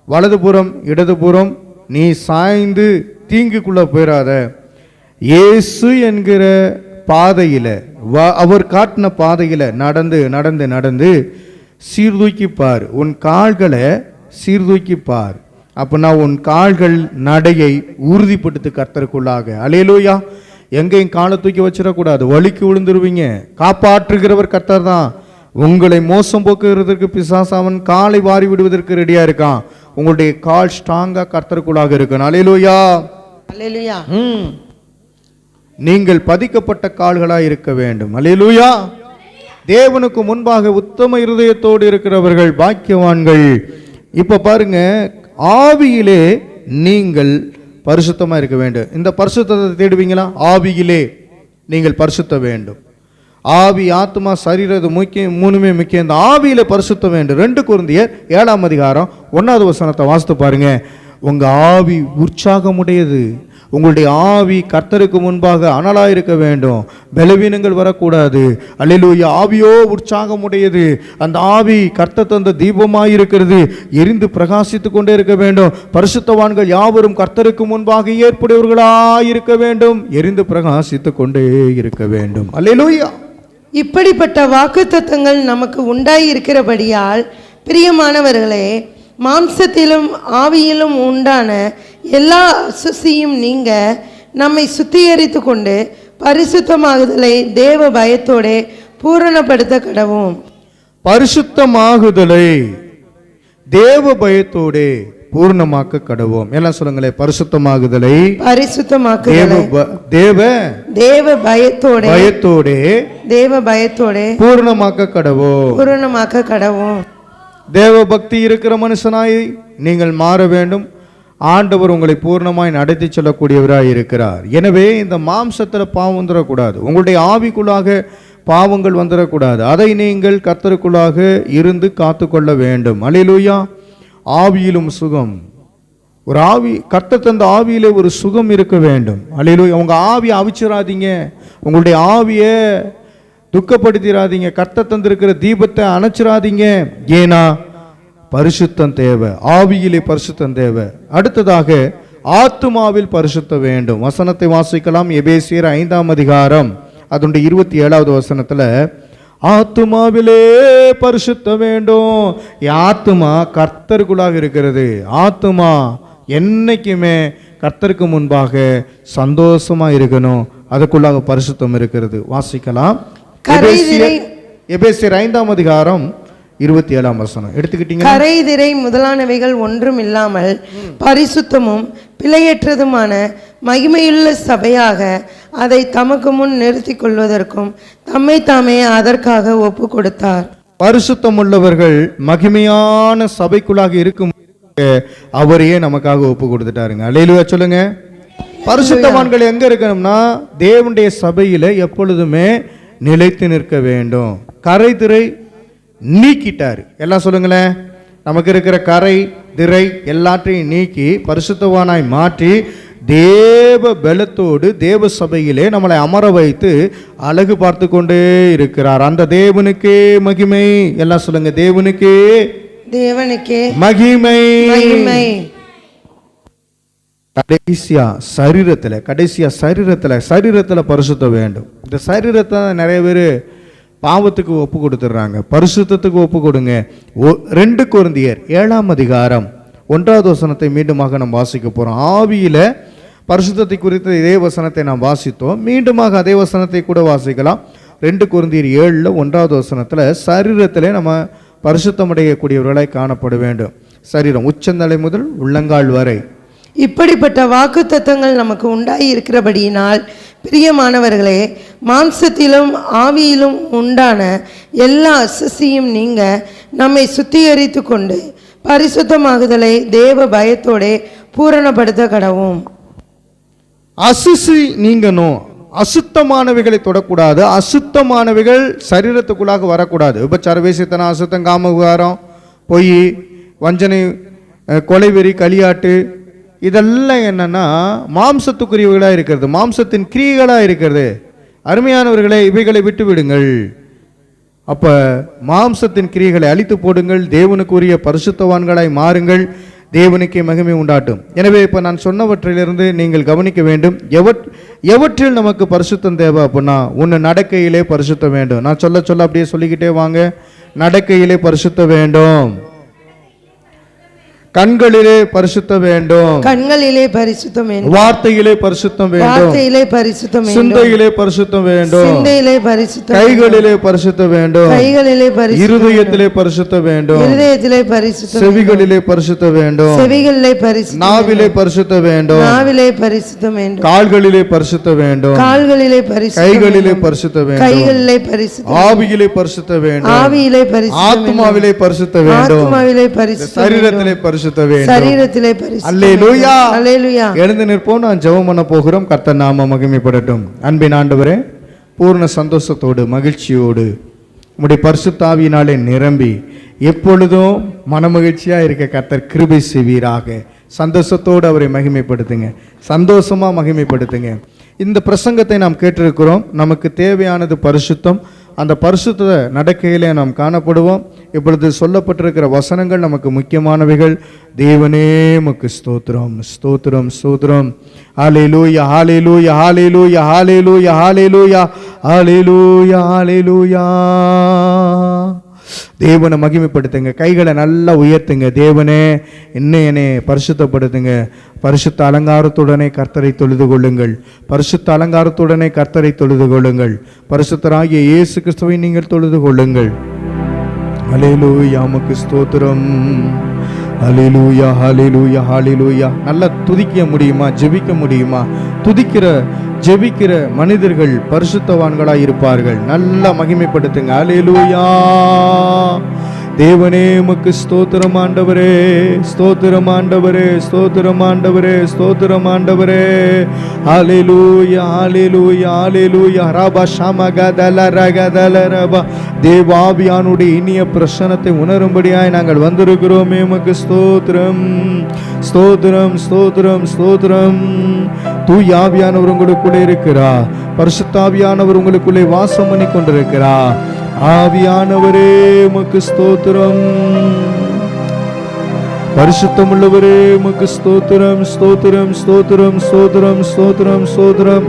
வலதுபுறம் இடதுபுறம் நீ சாய்ந்து தீங்குக்குள்ளே போயிடாத. இயேசு என்கிற பாதையில், அவர் காட்டின பாதையில் நடந்து நடந்து நடந்து சீர்தூக்கிப்பார். உன் கால்களை சீர்தூக்கிப்பார். அப்படின்னா உன் கால்கள் நடையை உறுதிப்படுத்து கர்த்தருக்குள்ளாக. அல்லேலூயா. எங்கேயும் காலை தூக்கி வச்சிடக்கூடாது, வலிக்கு விழுந்துருவீங்க. காப்பாற்றுகிறவர் கர்த்தர் தான். உங்களை மோசம் போக்குகிறதுக்கு பிசாசாவன் காலை வாரி விடுவதற்கு ரெடியா இருக்கான். உங்களுடைய கால் ஸ்ட்ராங்கா கர்த்தருக்குள்ளாக இருக்கணும். அல்லேலூயா. அல்லேலூயா. நீங்கள் பதிக்கப்பட்ட கால்களாய் இருக்க வேண்டும். அல்லேலூயா. தேவனுக்கு முன்பாக உத்தம இருதயத்தோடு இருக்கிறவர்கள் பாக்கியவான்கள். இப்ப பாருங்க, ஆவியிலே நீங்கள் பரிசுத்தமா இருக்க வேண்டும். இந்த பரிசுத்தத்தை தேடுவீங்களா? ஆவியிலே நீங்கள் பரிசுத்த வேண்டும். ஆவி, ஆத்மா, சரீரம் முக்கியம், மூணுமே முக்கியம். இந்த ஆவியில பரிசுத்த வேண்டும். 2 கொரிந்தியர் 7ஆம் அதிகாரம் 1வது வசனத்தை வாசித்து பாருங்க. உங்க ஆவி உற்சாகமுடையது. உங்களுடைய ஆவி கர்த்தருக்கு முன்பாக அனலாக இருக்க வேண்டும். பலவீனங்கள் வரக்கூடாது. அல்லேலூயா. ஆவியோ உற்சாகமுடையது. அந்த ஆவி கர்த்தர் தந்த தீபமாய் இருக்கிறது, எரிந்து பிரகாசித்து கொண்டே இருக்க வேண்டும். பரிசுத்தவான்கள் யாவரும் கர்த்தருக்கு முன்பாக ஏற்புடையவர்களாய் இருக்க வேண்டும், எரிந்து பிரகாசித்து கொண்டே இருக்க வேண்டும். அல்லேலூயா. இப்படிப்பட்ட வாக்குத்தத்தங்கள் நமக்கு உண்டாய் இருக்கிறபடியால் பிரியமானவர்களே, மாம்சத்திலும் ஆவியிலும் உண்டான எல்லா அசுசியும் நீங்க நம்மை சுத்திகரித்து கொண்டு பரிசுத்தமாகுதலை தேவ பயத்தோட பூரணப்படுத்த கடவோம். பரிசுத்தமாகுதலை தேவ பயத்தோட பூர்ணமாக்க கடவோம். எல்லாம் சொல்லுங்களேன். பரிசுத்தமாகுதலை தேவ பயத்தோட பூர்ணமாக்க கடவோம். தேவ பக்தி இருக்கிற மனுஷனாய் நீங்கள் மாற வேண்டும். ஆண்டவர் உங்களை பூர்ணமாய் நடத்தி செல்லக்கூடியவராய் இருக்கிறார். எனவே இந்த மாம்சத்தில் பாவம் வந்துடக்கூடாது, உங்களுடைய ஆவிக்குள்ளாக பாவங்கள் வந்துடக்கூடாது. அதை நீங்கள் கர்த்தருக்குள்ளாக இருந்து காத்து கொள்ள வேண்டும். அல்லேலூயா. ஆவியிலும் சுகம். ஒரு ஆவி, கர்த்தர் தந்த ஆவியிலே ஒரு சுகம் இருக்க வேண்டும். அல்லேலூயா. உங்க ஆவியை அவிச்சிடாதீங்க, உங்களுடைய ஆவியை துக்கப்படுத்திடாதீங்க, கர்த்தர் தந்திருக்கிற தீபத்தை அணைச்சிடாதீங்க. ஏன்னா பரிசுத்தம் தேவை, ஆவியிலே பரிசுத்தம் தேவை. அடுத்ததாக ஆத்துமாவில் பரிசுத்த வேண்டும். வசனத்தை வாசிக்கலாம். எபேசியர் 5ஆம் அதிகாரம் அதனுடைய 27வது வசனத்துல, ஆத்துமாவிலே பரிசுத்த வேண்டும். ஆத்துமா கர்த்தருக்குள்ளாக இருக்கிறது. ஆத்துமா என்னைக்குமே கர்த்தருக்கு முன்பாக சந்தோஷமா இருக்கணும், அதுக்குள்ளாக பரிசுத்தம் இருக்கிறது. வாசிக்கலாம். எபேசியர் 5ஆம் அதிகாரம் 27ஆம் வசனம் எடுத்துக்கிட்டீங்க. கரைதிரை முதலானவைகள் ஒன்றும் இல்லாமல் பரிசுத்தமும் பிழையற்றதுமான மகிமையுள்ள சபையாக அதை தமக்கு முன் நிறுத்திக் கொள்வதற்கும் தம்மை தாமே அதற்காக ஒப்பு கொடுத்தார். பரிசுத்தம் உள்ளவர்கள் மகிமையான சபைக்குள்ளாக இருக்கும் அவரையே நமக்காக ஒப்பு கொடுத்துட்டாருங்க. அல்லேலூயா சொல்லுங்க. பரிசுத்தவான்கள் எங்க இருக்கணும்னா தேவனுடைய சபையில எப்பொழுதுமே நிலைத்து நிற்க வேண்டும். கரை திரை நீக்கிட்டாரு. எல்லாம் சொல்லுங்களேன். நமக்கு இருக்கிற கரை திரை எல்லாற்றையும் நீக்கி பரிசுத்தவானாய் மாற்றி தேவ பலத்தோடு தேவ சபையிலே நம்மளை அமர வைத்து அழகு பார்த்து கொண்டே இருக்கிறார். அந்த தேவனுக்கே மகிமை. எல்லாம் சொல்லுங்க. தேவனுக்கே மகிமை. கடைசியா சரீரத்துல பரிசுத்தம் வேண்டும். இந்த சரீரத்தை நிறைய பேர் பாவத்துக்கு ஒப்பு கொடுத்துடுறாங்க. பரிசுத்தத்துக்கு ஒப்பு கொடுங்க. 2 கொரிந்தியர் 7ஆம் அதிகாரம் 1வது வசனத்தை மீண்டுமாக நாம் வாசிக்க போறோம். ஆவியில பரிசுத்தத்தை குறித்த இதே வசனத்தை நாம் வாசித்தோம். மீண்டுமாக அதே வசனத்தை கூட வாசிக்கலாம். 2 கொரிந்தியர் 7 1வது வசனத்துல சரீரத்திலே நம்ம பரிசுத்தமடையக்கூடியவர்களாய் காணப்பட வேண்டும். சரீரம் உச்சந்தலை முதல் உள்ளங்கால் வரை. இப்படிப்பட்ட வாக்குத்தத்தங்கள் நமக்கு உண்டாகி இருக்கிறபடியினால் பிரியமானவர்களே, மாம்சத்திலும் ஆவியிலும் உண்டான எல்லா அசுசியும் நீங்க நம்மை சுத்திகரித்து கொண்டு பரிசுத்தமாகுதலை தேவ பயத்தோட பூரணப்படுத்த கடவும். அசுசி நீங்கணும். அசுத்தமானவைகளை தொடக்கூடாது. அசுத்தமானவைகள் சரீரத்துக்குள்ளாக வரக்கூடாது. விபச்சார, வேசித்தனம், அசுத்தம், காமவிகாரம், பொய், வஞ்சனை, கொலைவெறி, களியாட்டு, இதெல்லாம் என்னன்னா மாம்சத்துக்குரியவைகளாக இருக்கிறது, மாம்சத்தின் கிரியைகளாக இருக்கிறது. அருமையானவர்களை, இவைகளை விட்டு விடுங்கள். அப்ப மாம்சத்தின் கிரியைகளை அழித்து போடுங்கள். தேவனுக்குரிய பரிசுத்தவான்களாய் மாறுங்கள். தேவனுக்கே மகிமை உண்டாட்டும். எனவே இப்போ நான் சொன்னவற்றிலிருந்து நீங்கள் கவனிக்க வேண்டும். எவற்றில் நமக்கு பரிசுத்தம் தேவை அப்படின்னா, ஒன்று நடக்கையிலே பரிசுத்தம் வேண்டும். நான் சொல்ல அப்படியே சொல்லிக்கிட்டே வாங்க. நடக்கையிலே பரிசுத்தம் வேண்டும். கண்களிலே பரிசுத்தம் வேண்டும். கண்களிலே பரிசுத்தம் வேண்டும். வார்த்தையிலே பரிசுத்தம் வேண்டும். வார்த்தையிலே பரிசுத்தம் வேண்டும். சிந்தையிலே பரிசுத்தம் வேண்டும். சிந்தையிலே பரிசுத்தம். கைகளிலே பரிசுத்தம் வேண்டும். கைகளிலே பரிசுத்தம். இருதயத்திலே பரிசுத்தம் வேண்டும். இருதயத்திலே பரிசுத்தம். செவிகளிலே பரிசுத்தம் வேண்டும். செவிகளிலே பரிசுத்தம். நாவிலே பரிசுத்தம் வேண்டும். நாவிலே பரிசுத்தம் வேண்டும். கால்களிலே பரிசுத்தம் வேண்டும். கால்களிலே பரிசுத்தம். கைகளிலே பரிசுத்தம் வேண்டும். கைகளிலே பரிசுத்தம். ஆவியிலே பரிசுத்தம் வேண்டும். ஆவியிலே பரிசுத்தம். ஆத்மாவிலே பரிசுத்தம் வேண்டும். ஆத்மாவிலே பரிசுத்தம். சரீரத்திலே பரிசுத்தம் வேண்டும். சரீரத்திலே பரிசுத்தம். அல்லேலூயா. அல்லேலூயா. எழுந்து நிற்போம். நான் ஜெபம் பண்ண போகிறோம். கர்த்தர் நாம மகிமைப்படட்டும். அன்பின் ஆண்டவரே, பூர்ண சந்தோஷத்தோடு மகிழ்ச்சியோடு உம்முடைய பரிசுத்த ஆவியினாலே நிரம்பி எப்பொழுதும் மனமகிழ்ச்சியா இருக்க கர்த்தர் கிருபை செய்வீராக. சந்தோஷத்தோடு அவரை மகிமைப்படுத்துங்க. சந்தோஷமா மகிமைப்படுத்துங்க. இந்த பிரசங்கத்தை நாம் கேட்டிருக்கிறோம். நமக்கு தேவையானது பரிசுத்தம். அந்த பரிசுத்த நடக்கையிலே நாம் காணப்படுவோம். இப்பொழுது சொல்லப்பட்டிருக்கிற வசனங்கள் நமக்கு முக்கியமானவைகள். தேவனே உமக்கு ஸ்தோத்திரம், ஸ்தோத்திரம், ஸ்தோத்திரம். ஹல்லேலூயா, ஹல்லேலூயா, ஹல்லேலூயா, ஹல்லேலூயா, ஹல்லேலூயா, ஹல்லேலூயா, ஹல்லேலூயா. தேவனை மகிமைப்படுத்துங்க. கைகளை நல்லா உயர்த்துங்க. தேவனே என்னை பரிசுத்தப்படுத்துங்க. பரிசுத்த அலங்காரத்துடனே கர்த்தரை தொழுது கொள்ளுங்கள். பரிசுத்த அலங்காரத்துடனே கர்த்தரை தொழுது கொள்ளுங்கள். பரிசுத்தராகிய இயேசு கிறிஸ்துவை நீங்கள் தொழுது கொள்ளுங்கள். அல்லேலூயா, உமக்கு ஸ்தோத்திரம். ஹல்லேலூயா, ஹல்லேலூயா, ஹல்லேலூயா. நல்லா துதிக்க முடியுமா? ஜெபிக்க முடியுமா? ஜெபிக்கிற மனிதர்கள் பரிசுத்தவான்களாய் இருப்பார்கள். நல்லா மகிமைப்படுத்துங்க. அல்லேலூயா. தேவனே உமக்கு ஸ்தோத்திரம் ஆண்டவரே, ஸ்தோத்திரம் ஆண்டவரே, ஸ்தோத்திரம் ஆண்டவரே, ஸ்தோத்திரம் ஆண்டவரே. ஹல்லேலூயா, ஹல்லேலூயா, ஹல்லேலூயா. ரபா ஷமகதல ரகதல ரபா. தேவாவியானுடைய இனிய பிரசன்னத்தை உணரும்படியாய் நாங்கள் வந்திருக்கிறோமே. உமக்கு ஸ்தோத்திரம், ஸ்தோத்திரம், ஸ்தோத்திரம், ஸ்தோத்திரம். தூய ஆவியானவர் உங்களுக்குள்ளே இருக்கிறார். பரிசுத்தாவியானவர் உங்களுக்குள்ளே வாசம் பண்ணி கொண்டிருக்கிறார். ஆவியானவரே உமக்கு ஸ்தோத்திரம். பரிசுத்தமுள்ளவரே உமக்கு ஸ்தோத்திரம், ஸ்தோத்திரம், ஸ்தோத்திரம், ஸ்தோத்திரம், ஸ்தோத்திரம், ஸ்தோத்திரம்.